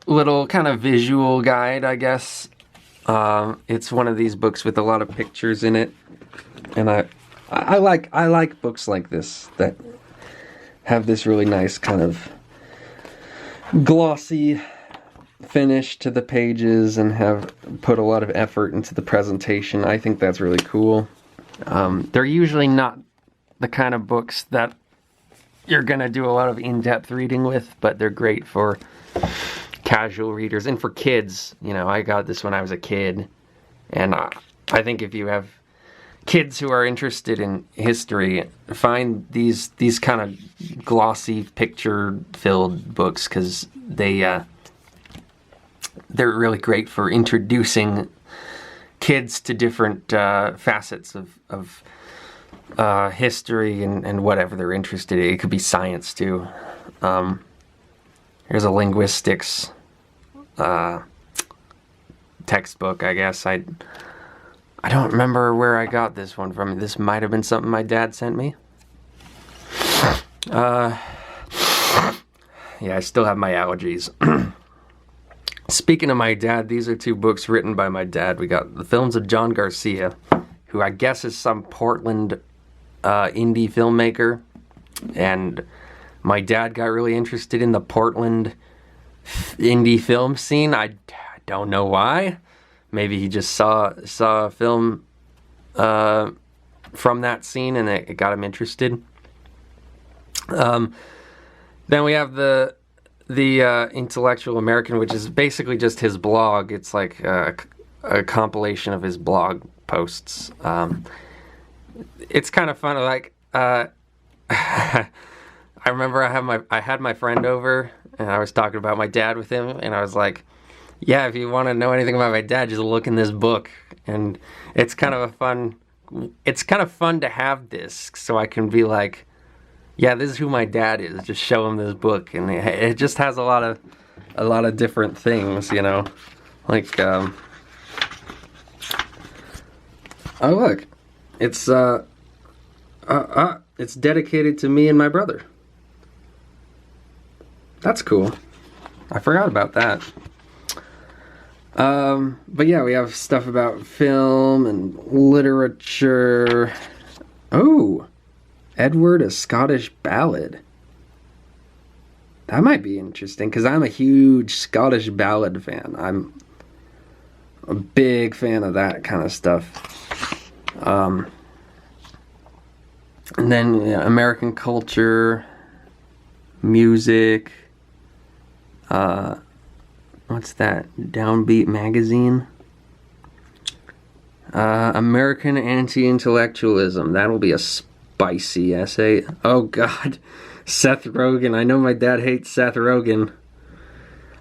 little kind of visual guide, I guess. It's one of these books with a lot of pictures in it, and I like books like this that have this really nice kind of glossy finish to the pages and have put a lot of effort into the presentation. I think that's really cool. They're usually not the kind of books that you're gonna do a lot of in-depth reading with, but they're great for casual readers and for kids. You know, I got this when I was a kid, and I think if you have kids who are interested in history, find these kind of glossy, picture-filled books, because they're really great for introducing kids to different facets of history and whatever they're interested in. It could be science too. Here's a linguistics textbook, I guess. I don't remember where I got this one from. This might have been something my dad sent me. Yeah, I still have my allergies. Speaking of my dad, these are two books written by my dad. We got The Films of John Garcia, who I guess is some Portland indie filmmaker. And my dad got really interested in the Portland indie film scene. I don't know why. Maybe he just saw a film from that scene and it got him interested. Then we have the Intellectual American, which is basically just his blog. It's like a compilation of his blog posts. It's kind of fun. Like I remember I had my friend over and I was talking about my dad with him, and I was like, yeah, if you want to know anything about my dad, just look in this book. And it's kind of fun to have this, so I can be like, yeah, this is who my dad is. Just show him this book, and it just has a lot of different things, you know. Like, oh look, it's dedicated to me and my brother. That's cool. I forgot about that. But yeah, we have stuff about film and literature. Oh, Edward, a Scottish Ballad. That might be interesting, because I'm a huge Scottish ballad fan. I'm a big fan of that kind of stuff. And then American culture, music, what's that? Downbeat magazine? American anti-intellectualism. That'll be a spicy essay. Oh God, Seth Rogen. I know my dad hates Seth Rogen.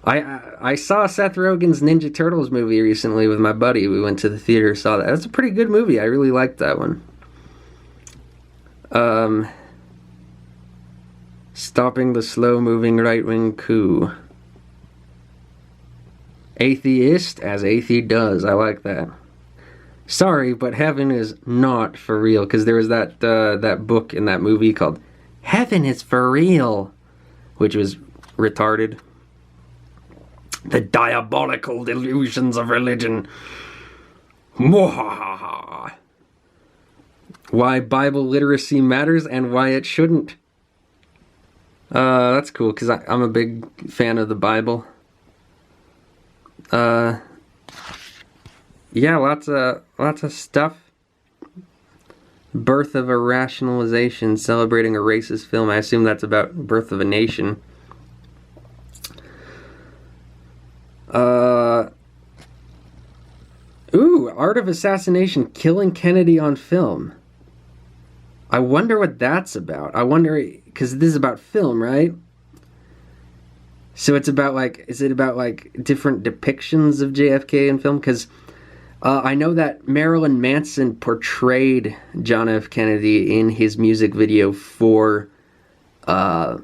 I saw Seth Rogen's Ninja Turtles movie recently with my buddy. We went to the theater, saw that. That's a pretty good movie. I really liked that one. Stopping the slow-moving right-wing coup. Atheist as Athie does. I like that. Sorry, but heaven is not for real, because there was that book in that movie called Heaven is for Real, which was retarded. The diabolical delusions of religion. Mwahaha. Why Bible literacy matters and why it shouldn't. That's cool, because I'm a big fan of the Bible. Yeah, lots of stuff. Birth of a Rationalization, celebrating a racist film. I assume that's about Birth of a Nation. Ooh, Art of Assassination, killing Kennedy on film. I wonder what that's about. I wonder, because this is about film, right? So it's about like, is it about like different depictions of JFK in film? Because I know that Marilyn Manson portrayed John F. Kennedy in his music video for Coma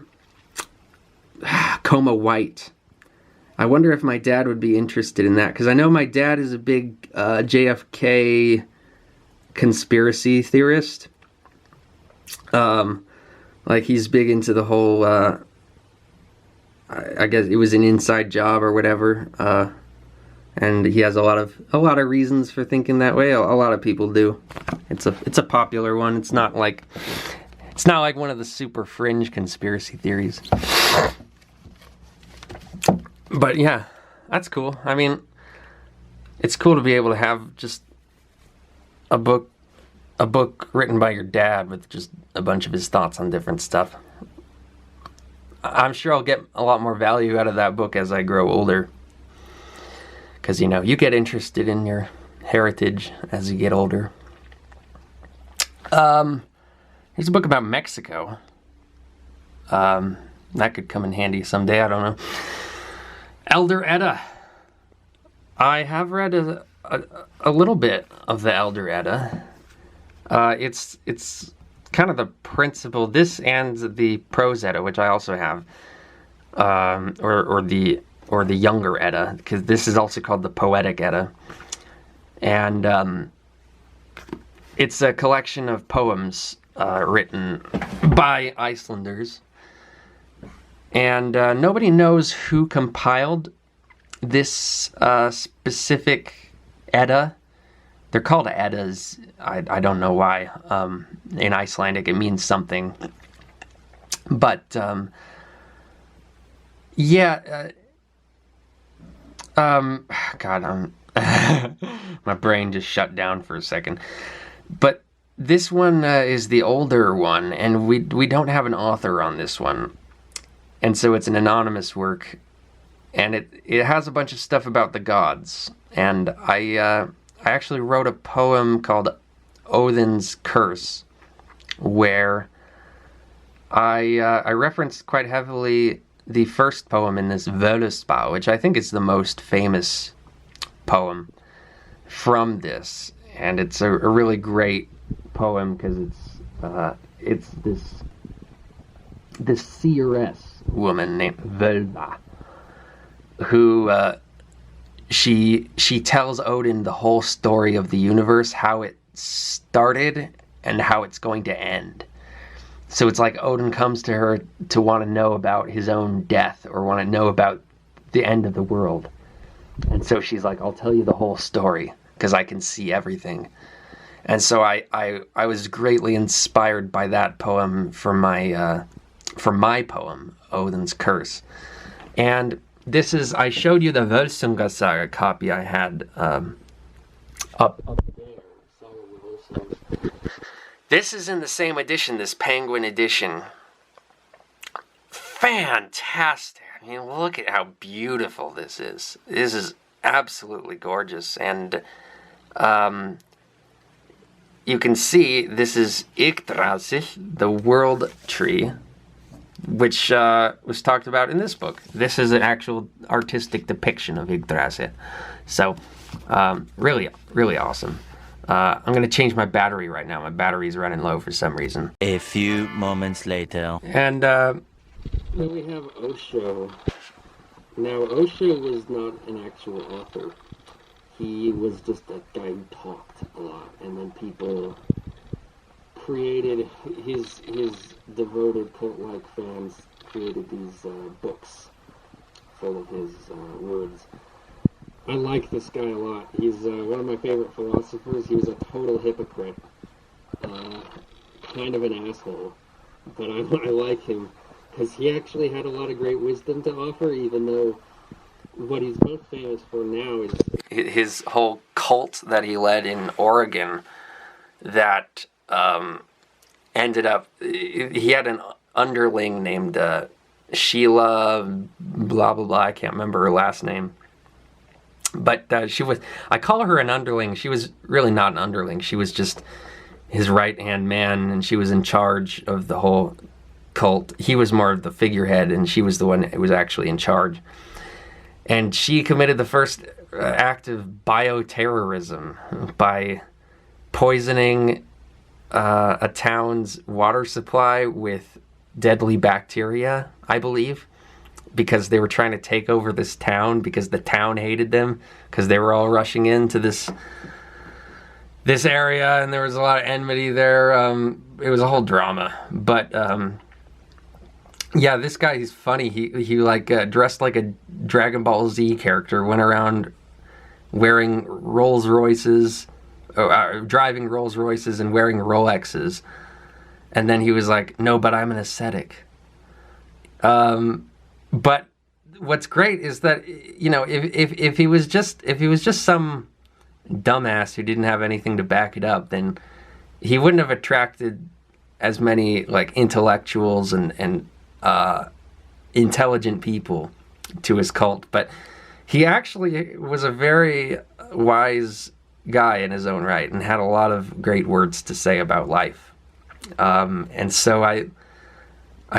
White. I wonder if my dad would be interested in that, because I know my dad is a big JFK conspiracy theorist. Like he's big into the whole, I guess it was an inside job or whatever, and he has a lot of reasons for thinking that way. A lot of people do. It's a popular one. It's not like one of the super fringe conspiracy theories. But yeah, that's cool. I mean, it's cool to be able to have just a book written by your dad with just a bunch of his thoughts on different stuff. I'm sure I'll get a lot more value out of that book as I grow older. Because, you know, you get interested in your heritage as you get older. Here's a book about Mexico. That could come in handy someday, I don't know. Elder Edda. I have read a little bit of the Elder Edda. It's kind of the principle, this and the Prose Edda, which I also have, or the Younger Edda, because this is also called the Poetic Edda. And it's a collection of poems written by Icelanders. And nobody knows who compiled this specific Edda. They're called Eddas. I don't know why. In Icelandic, it means something. But, yeah. God, my brain just shut down for a second. But this one is the older one, and we don't have an author on this one. And so it's an anonymous work, and it has a bunch of stuff about the gods. And I actually wrote a poem called Odin's Curse, where I referenced quite heavily the first poem in this Völuspá, which I think is the most famous poem from this. And it's a really great poem because it's this seeress woman named Völva, who she tells Odin the whole story of the universe, how it started and how it's going to end. So it's like Odin comes to her to want to know about his own death or want to know about the end of the world. And so she's like, I'll tell you the whole story because I can see everything. And so I was greatly inspired by that poem for my poem, Odin's Curse. And this is, I showed you the Völsunga Saga copy I had up there. This is in the same edition, this Penguin edition. Fantastic. I mean, look at how beautiful this is. This is absolutely gorgeous. And you can see this is Yggdrasil, the world tree, which was talked about in this book. This is an actual artistic depiction of Yggdrasil. So, really, really awesome. I'm going to change my battery right now. My battery's running low for some reason. A few moments later. And then we have Osho. Now, Osho was not an actual author. He was just a guy who talked a lot. And then people created, his devoted cult-like fans created these books full of his words. I like this guy a lot. He's one of my favorite philosophers. He was a total hypocrite. Kind of an asshole. But I like him because he actually had a lot of great wisdom to offer, even though what he's most famous for now is his whole cult that he led in Oregon that ended up... He had an underling named Sheila blah blah blah. I can't remember her last name. But she was, I call her an underling. She was really not an underling. She was just his right-hand man, and she was in charge of the whole cult. He was more of the figurehead, and she was the one who was actually in charge. And she committed the first act of bioterrorism by poisoning a town's water supply with deadly bacteria, I believe, because they were trying to take over this town because the town hated them because they were all rushing into this area and there was a lot of enmity there. It was a whole drama. But yeah, this guy, he's funny. He like dressed like a Dragon Ball Z character, went around wearing Rolls Royces, driving Rolls Royces and wearing Rolexes. And then he was like, no, but I'm an ascetic. But what's great is that, you know, if he was just some dumbass who didn't have anything to back it up, then he wouldn't have attracted as many like intellectuals and intelligent people to his cult. But he actually was a very wise guy in his own right and had a lot of great words to say about life. And so I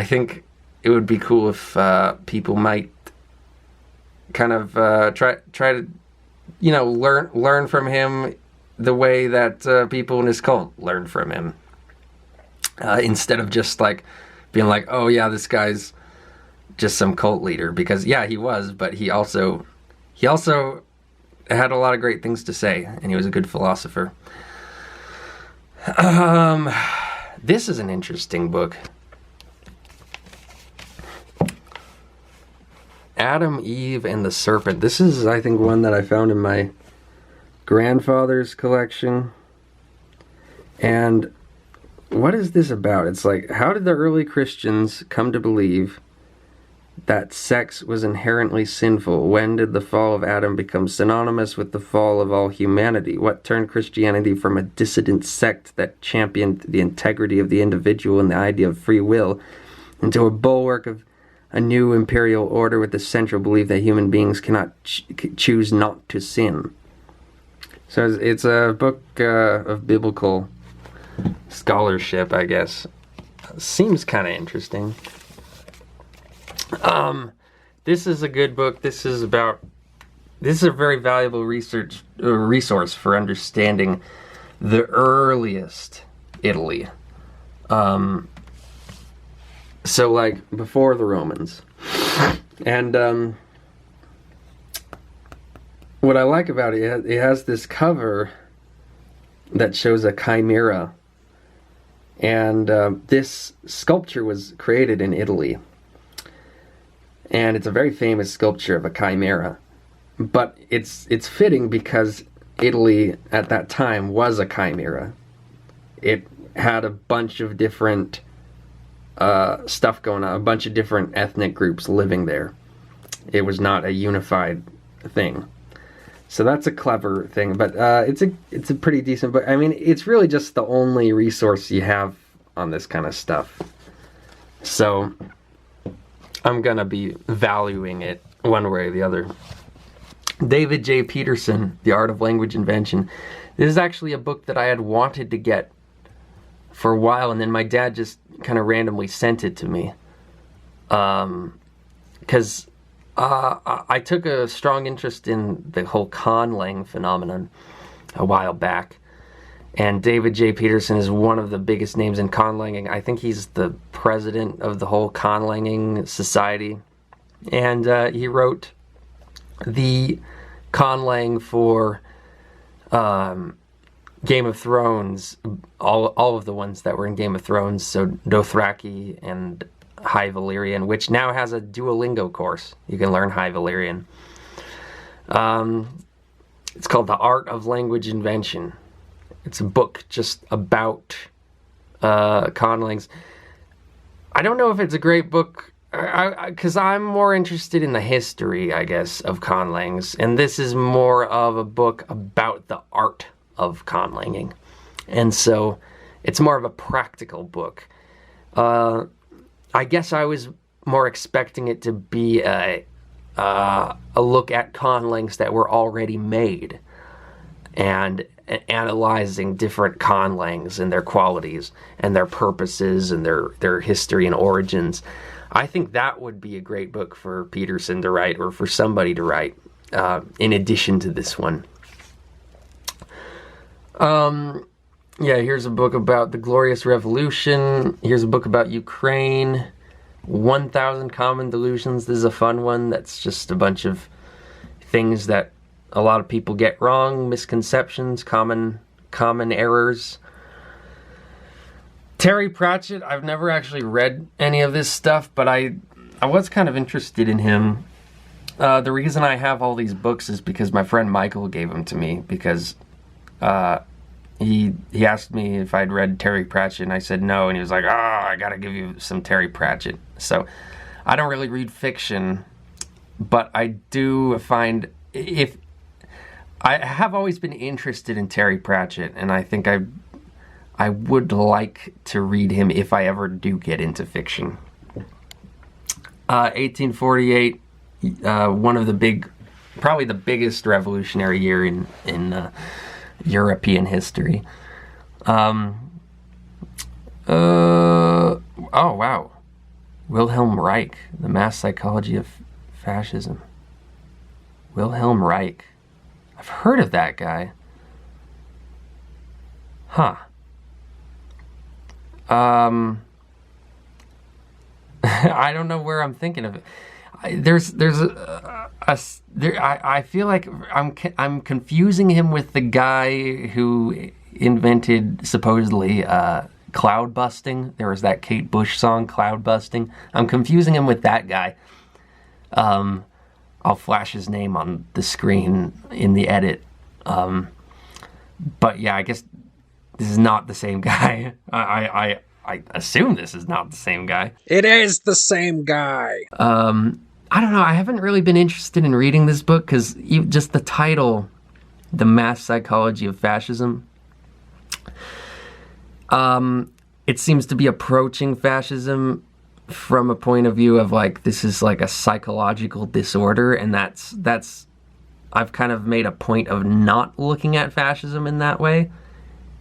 think it would be cool if people might kind of try to, you know, learn from him the way that people in his cult learned from him, instead of just like being like, oh yeah, this guy's just some cult leader, because yeah, he was, but he also had a lot of great things to say, and he was a good philosopher. This is an interesting book. Adam, Eve, and the Serpent. This is, I think, one that I found in my grandfather's collection. And what is this about? It's like, how did the early Christians come to believe that sex was inherently sinful? When did the fall of Adam become synonymous with the fall of all humanity? What turned Christianity from a dissident sect that championed the integrity of the individual and the idea of free will into a bulwark of a new imperial order with the central belief that human beings cannot choose not to sin? So it's a book of biblical scholarship, I guess. Seems kind of interesting. This is a good book. This is a very valuable resource for understanding the earliest Italy. So like before the Romans. And what I like about it, it has this cover that shows a chimera. And this sculpture was created in Italy. And it's a very famous sculpture of a chimera. But it's fitting because Italy at that time was a chimera. It had a bunch of different stuff going on, a bunch of different ethnic groups living there. It was not a unified thing. So that's a clever thing, but it's a pretty decent book. I mean, it's really just the only resource you have on this kind of stuff. So I'm gonna be valuing it one way or the other. David J. Peterson, The Art of Language Invention. This is actually a book that I had wanted to get for a while, and then my dad just kind of randomly sent it to me. Because I took a strong interest in the whole conlang phenomenon a while back. And David J. Peterson is one of the biggest names in conlanging. I think he's the president of the whole conlanging society. And he wrote the conlang for Game of Thrones, all of the ones that were in Game of Thrones, so Dothraki and High Valyrian, which now has a Duolingo course. You can learn High Valyrian. It's called The Art of Language Invention. It's a book just about conlangs. I don't know if it's a great book, because I'm more interested in the history, I guess, of conlangs, and this is more of a book about the art of conlanging. And so it's more of a practical book. I guess I was more expecting it to be a look at conlangs that were already made and analyzing different conlangs and their qualities and their purposes and their history and origins. I think that would be a great book for Peterson to write, or for somebody to write, in addition to this one. Yeah, here's a book about the Glorious Revolution. Here's a book about Ukraine. 1,000 Common Delusions. This is a fun one. That's just a bunch of things that a lot of people get wrong, misconceptions, common errors. Terry Pratchett, I've never actually read any of this stuff, but I was kind of interested in him. The reason I have all these books is because my friend Michael gave them to me, because he asked me if I'd read Terry Pratchett, and I said no, and he was like, I gotta give you some Terry Pratchett. So I don't really read fiction, but I do find if I have always been interested in Terry Pratchett, and I think I would like to read him if I ever do get into fiction. 1848, one of the probably the biggest revolutionary year in European history. Oh wow, Wilhelm Reich, The Mass Psychology of Fascism. Wilhelm Reich. I've heard of that guy. Huh. I don't know where I'm thinking of it. I feel like I'm confusing him with the guy who invented supposedly cloud busting. There was that Kate Bush song, Cloud Busting. I'm confusing him with that guy. I'll flash his name on the screen in the edit. But yeah, I guess this is not the same guy. I assume this is not the same guy. It is the same guy. I don't know. I haven't really been interested in reading this book because just the title, The Mass Psychology of Fascism, it seems to be approaching fascism from a point of view of like, this is like a psychological disorder, and that's I've kind of made a point of not looking at fascism in that way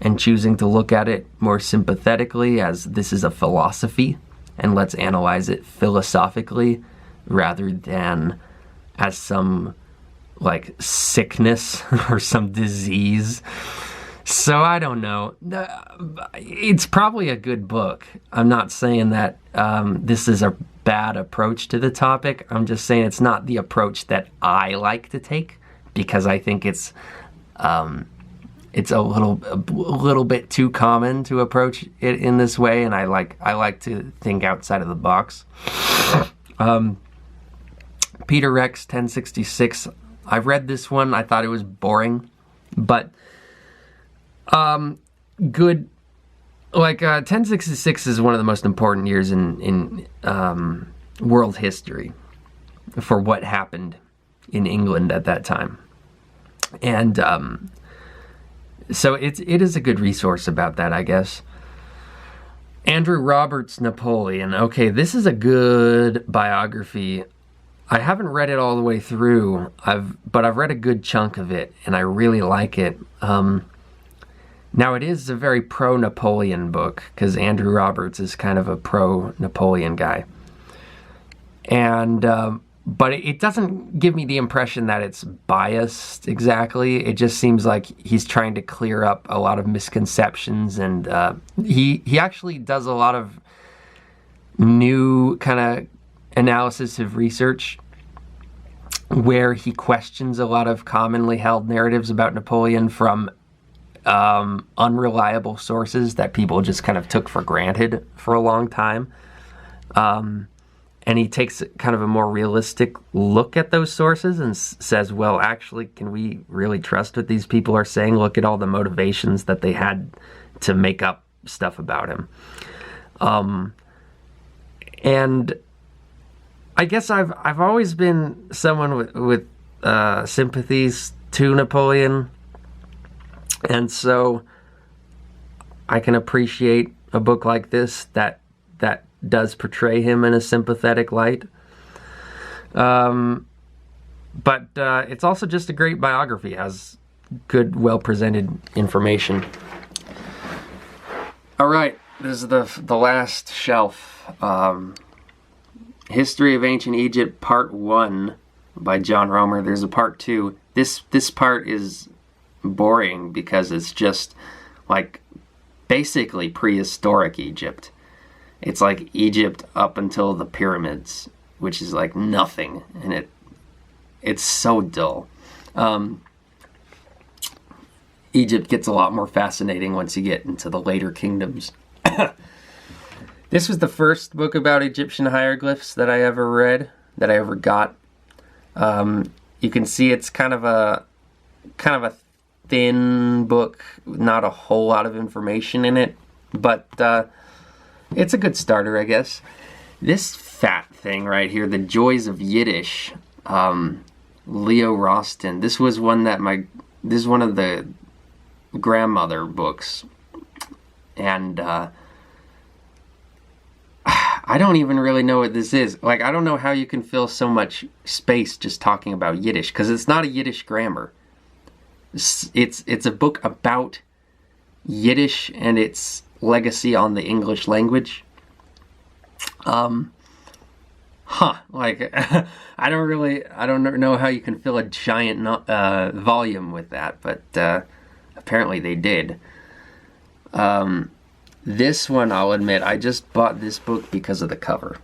and choosing to look at it more sympathetically as this is a philosophy and let's analyze it philosophically rather than as some like sickness or some disease. So I don't know. It's probably a good book. I'm not saying that this is a bad approach to the topic. I'm just saying it's not the approach that I like to take because I think it's a little bit too common to approach it in this way, and I like to think outside of the box. Peter Rex 1066. I read this one. I thought it was boring, but good. Like 1066 is one of the most important years in world history for what happened in England at that time, and so it is a good resource about that, I guess. Andrew Roberts' Napoleon. Okay, this is a good biography. I haven't read it all the way through, but I've read a good chunk of it, and I really like it. Now, it is a very pro-Napoleon book, because Andrew Roberts is kind of a pro-Napoleon guy. And but it doesn't give me the impression that it's biased exactly. It just seems like he's trying to clear up a lot of misconceptions, and he actually does a lot of new kind of analysis of research where he questions a lot of commonly held narratives about Napoleon from unreliable sources that people just kind of took for granted for a long time. And he takes kind of a more realistic look at those sources and says, well, actually, can we really trust what these people are saying? Look at all the motivations that they had to make up stuff about him. And I guess I've always been someone with sympathies to Napoleon, and so I can appreciate a book like this that does portray him in a sympathetic light. But it's also just a great biography. It has good, well-presented information. All right, this is the last shelf. History of Ancient Egypt, Part 1 by John Romer. There's a Part 2. This part is boring because it's just like basically prehistoric Egypt. It's like Egypt up until the pyramids, which is like nothing, and it's so dull. Egypt gets a lot more fascinating once you get into the later kingdoms. This was the first book about Egyptian hieroglyphs that I ever read, that I ever got. You can see it's kind of a thin book, not a whole lot of information in it, but it's a good starter, I guess. This fat thing right here, The Joys of Yiddish, Leo Roston. This was one that this is one of the grandmother books. And I don't even really know what this is. Like, I don't know how you can fill so much space just talking about Yiddish, because it's not a Yiddish grammar. It's a book about Yiddish and its legacy on the English language. Like, I don't know how you can fill a giant volume with that, but apparently they did. This one, I'll admit, I just bought this book because of the cover.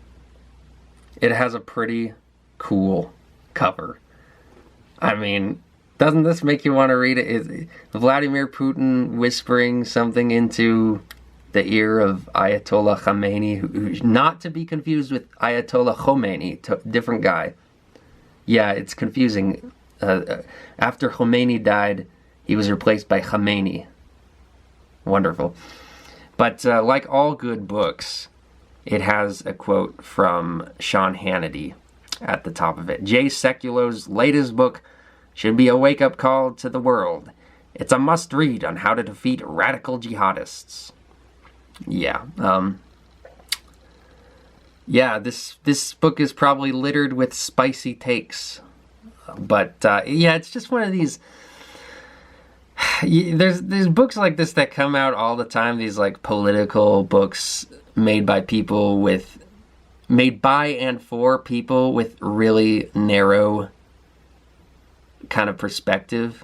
It has a pretty cool cover. I mean, doesn't this make you want to read it? Is Vladimir Putin whispering something into the ear of Ayatollah Khamenei, who's not to be confused with Ayatollah Khomeini, different guy. Yeah, it's confusing. After Khomeini died, he was replaced by Khamenei. Wonderful. But like all good books, it has a quote from Sean Hannity at the top of it. Jay Sekulo's latest book should be a wake-up call to the world. It's a must-read on how to defeat radical jihadists. Yeah. This book is probably littered with spicy takes. But yeah, it's just one of these... There's books like this that come out all the time, these like political books made by and for people with really narrow kind of perspective,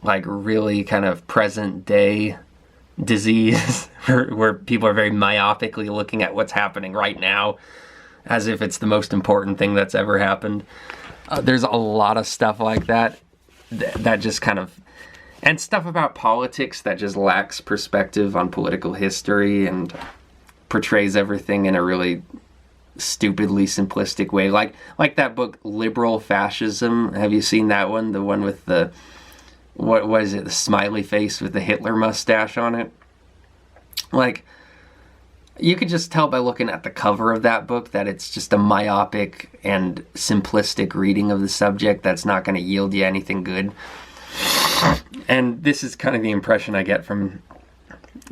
like really kind of present day disease where people are very myopically looking at what's happening right now as if it's the most important thing that's ever happened. There's a lot of stuff like that just kind of... And stuff about politics that just lacks perspective on political history and portrays everything in a really stupidly simplistic way. Like that book, Liberal Fascism. Have you seen that one? The one with the... What is it? The smiley face with the Hitler mustache on it? Like, you could just tell by looking at the cover of that book that it's just a myopic and simplistic reading of the subject that's not going to yield you anything good. And this is kind of the impression I get from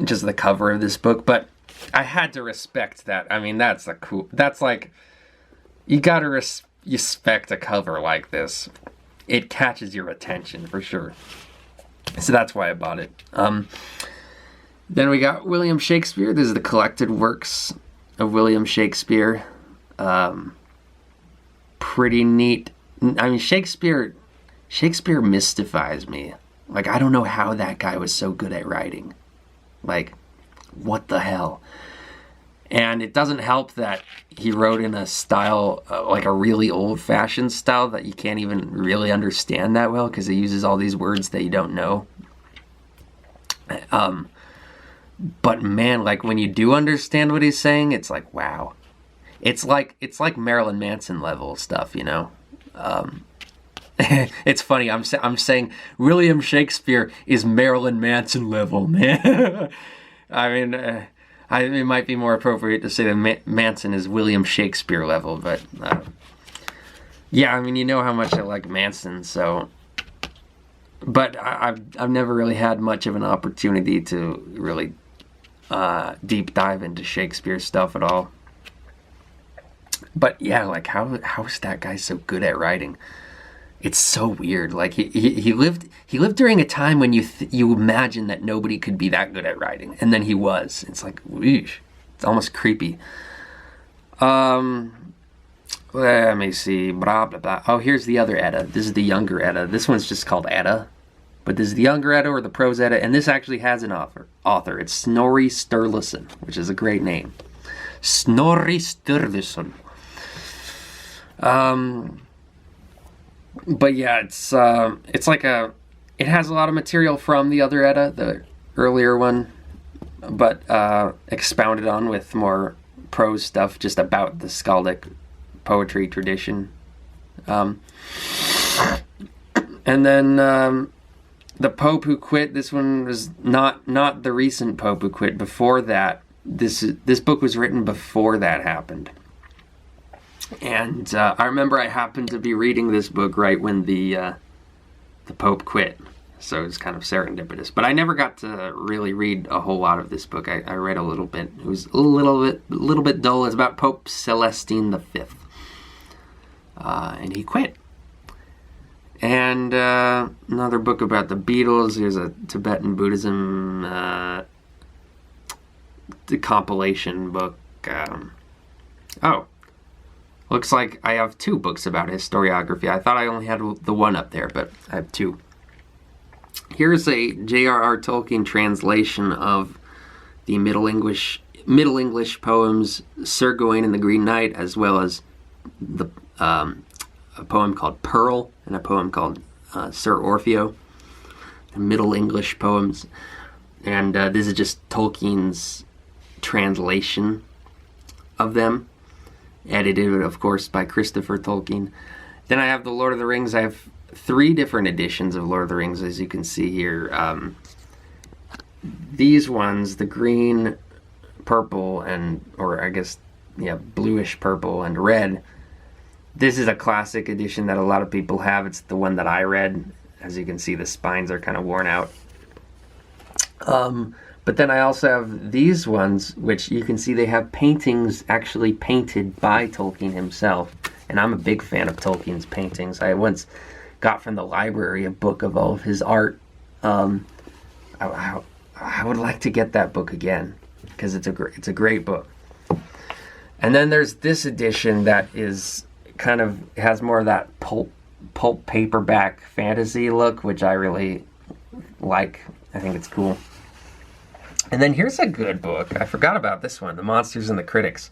just the cover of this book, but I had to respect that. I mean, that's like, you gotta respect a cover like this. It catches your attention for sure. So that's why I bought it. Then we got William Shakespeare. This is the collected works of William Shakespeare. Pretty neat. I mean, Shakespeare mystifies me. Like, I don't know how that guy was so good at writing. Like, what the hell? And it doesn't help that he wrote in a style, like a really old-fashioned style that you can't even really understand that well because he uses all these words that you don't know. But man, like when you do understand what he's saying, it's like, wow. It's like Marilyn Manson level stuff, you know? It's funny, I'm saying William Shakespeare is Marilyn Manson level, man. I mean, it might be more appropriate to say that Manson is William Shakespeare level, but yeah, I mean, you know how much I like Manson, so... But I've never really had much of an opportunity to really deep dive into Shakespeare stuff at all. But yeah, like how is that guy so good at writing? It's so weird. Like he lived during a time when you imagine that nobody could be that good at writing, and then he was. It's like, whoosh. It's almost creepy. Let me see. Blah blah blah. Oh, here's the other Edda. This is the younger Edda. This one's just called Edda, but this is the younger Edda or the prose Edda, and this actually has an author. It's Snorri Sturluson, which is a great name. Snorri Sturluson. But yeah, it's like it has a lot of material from the other Edda, the earlier one, but expounded on with more prose stuff just about the skaldic poetry tradition. And then The Pope Who Quit, this one was not the recent Pope Who Quit. Before that, this book was written before that happened. And I remember I happened to be reading this book right when the Pope quit. So it's kind of serendipitous. But I never got to really read a whole lot of this book. I read a little bit. It was a little bit dull. It's about Pope Celestine V. And he quit. And another book about the Beatles. Here's a Tibetan Buddhism compilation book. Looks like I have 2 books about historiography. I thought I only had the one up there, but I have 2. Here's a J.R.R. Tolkien translation of the Middle English poems Sir Gawain and the Green Knight, as well as the a poem called Pearl and a poem called Sir Orfeo. The Middle English poems. And this is just Tolkien's translation of them, edited, of course, by Christopher Tolkien. Then I have the Lord of the Rings. I have 3 different editions of Lord of the Rings, as you can see here. These ones, the green, purple, bluish purple and red. This is a classic edition that a lot of people have. It's the one that I read. As you can see, the spines are kind of worn out. But then I also have these ones, which you can see they have paintings actually painted by Tolkien himself. And I'm a big fan of Tolkien's paintings. I once got from the library a book of all of his art. I would like to get that book again, because it's a great book. And then there's this edition that is kind of has more of that pulp paperback fantasy look, which I really like. I think it's cool. And then here's a good book. I forgot about this one, The Monsters and the Critics.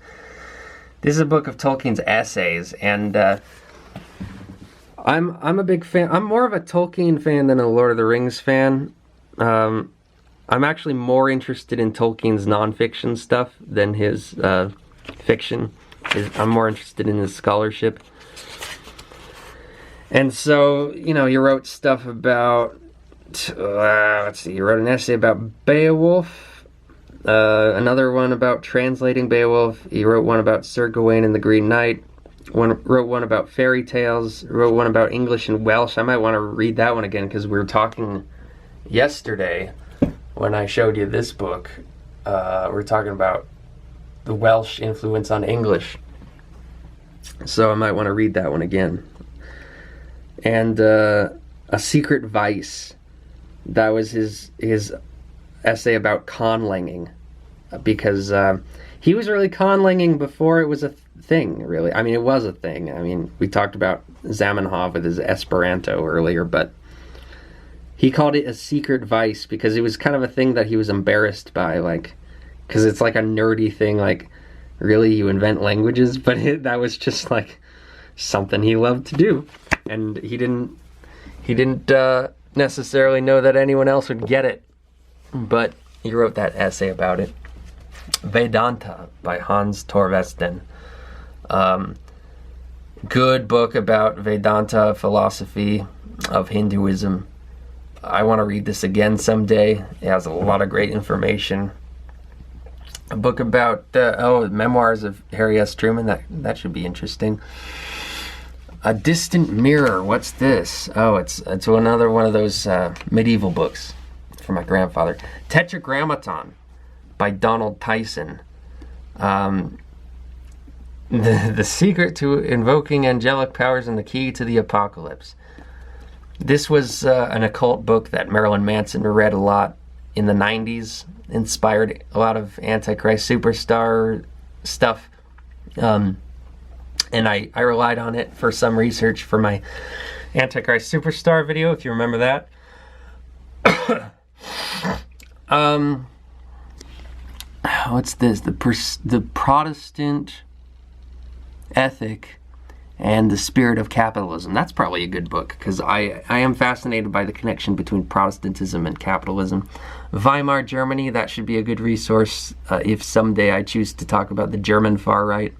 This is a book of Tolkien's essays, and I'm a big fan. I'm more of a Tolkien fan than a Lord of the Rings fan. I'm actually more interested in Tolkien's nonfiction stuff than his fiction. I'm more interested in his scholarship. And so, he wrote stuff about, he wrote an essay about Beowulf, another one about translating Beowulf. He wrote one about Sir Gawain and the Green Knight. Wrote one about fairy tales. Wrote one about English and Welsh. I might want to read that one again, because we were talking yesterday when I showed you this book. We were talking about the Welsh influence on English. So I might want to read that one again. And A Secret Vice. That was his essay about conlanging, because he was really conlanging before it was a thing, really. I mean, it was a thing. I mean, we talked about Zamenhof with his Esperanto earlier, but he called it a secret vice because it was kind of a thing that he was embarrassed by, because it's like a nerdy thing, really, you invent languages? But that was just something he loved to do, and he didn't necessarily know that anyone else would get it, but he wrote that essay about it. Vedanta by Hans Torvesten. Good book about Vedanta philosophy of Hinduism. I want to read this again someday. It has a lot of great information. A book about memoirs of Harry S. Truman. That should be interesting. A Distant Mirror. What's this? Oh, it's another one of those medieval books from my grandfather. Tetragrammaton by Donald Tyson. The Secret to Invoking Angelic Powers and the Key to the Apocalypse. This was an occult book that Marilyn Manson read a lot in the 90s. Inspired a lot of Antichrist Superstar stuff. And I relied on it for some research for my Antichrist Superstar video, if you remember that. What's this? The Protestant Ethic and the Spirit of Capitalism. That's probably a good book, because I am fascinated by the connection between Protestantism and capitalism. Weimar Germany, that should be a good resource if someday I choose to talk about the German far right.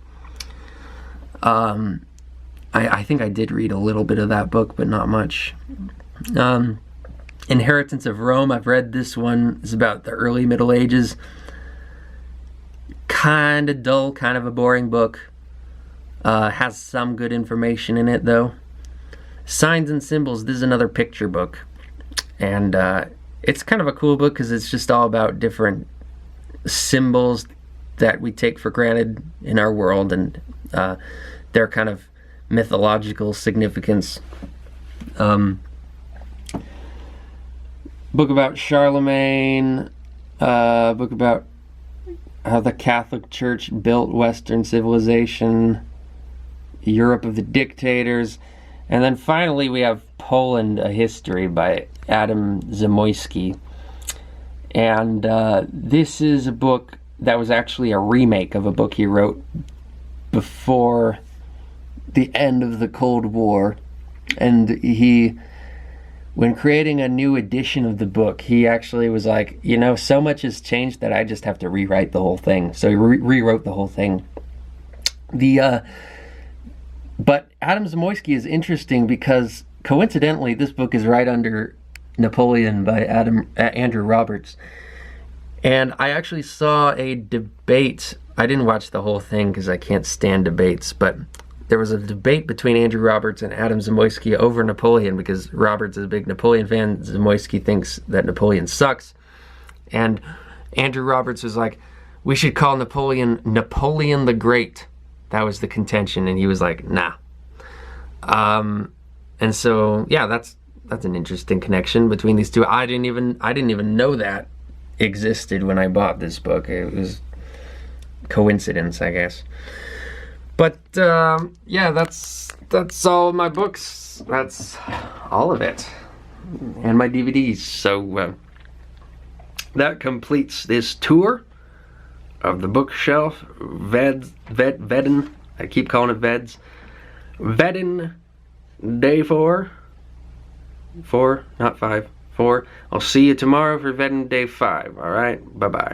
I think I did read a little bit of that book, but not much. Inheritance of Rome, I've read this one. It's about the early Middle Ages. Kind of dull, kind of a boring book. Has some good information in it, though. Signs and Symbols, this is another picture book. And it's kind of a cool book because it's just all about different symbols that we take for granted in our world and their kind of mythological significance. Book about Charlemagne, book about how the Catholic Church built Western civilization, Europe of the Dictators, and then finally we have Poland, A History by Adam Zamoyski. And this is a book that was actually a remake of a book he wrote before the end of the Cold War. And he, when creating a new edition of the book, he actually was like, you know, so much has changed that I just have to rewrite the whole thing. So he rewrote the whole thing. But Adam Zamoyski is interesting because coincidentally, this book is right under Napoleon by Andrew Roberts. And I actually saw a debate. I didn't watch the whole thing because I can't stand debates, but there was a debate between Andrew Roberts and Adam Zamoyski over Napoleon because Roberts is a big Napoleon fan. Zamoyski thinks that Napoleon sucks. And Andrew Roberts was like, we should call Napoleon Napoleon the Great. That was the contention, and he was like, nah. And so, yeah, that's an interesting connection between these two. I didn't even know that existed when I bought this book. It was coincidence, I guess. But yeah, that's all of my books. That's all of it, and my DVDs. So that completes this tour of the bookshelf. VEDN. I keep calling it VEDS. VEDN Day 4. 4, not 5. 4. I'll see you tomorrow for VEDN Day 5. All right. Bye bye.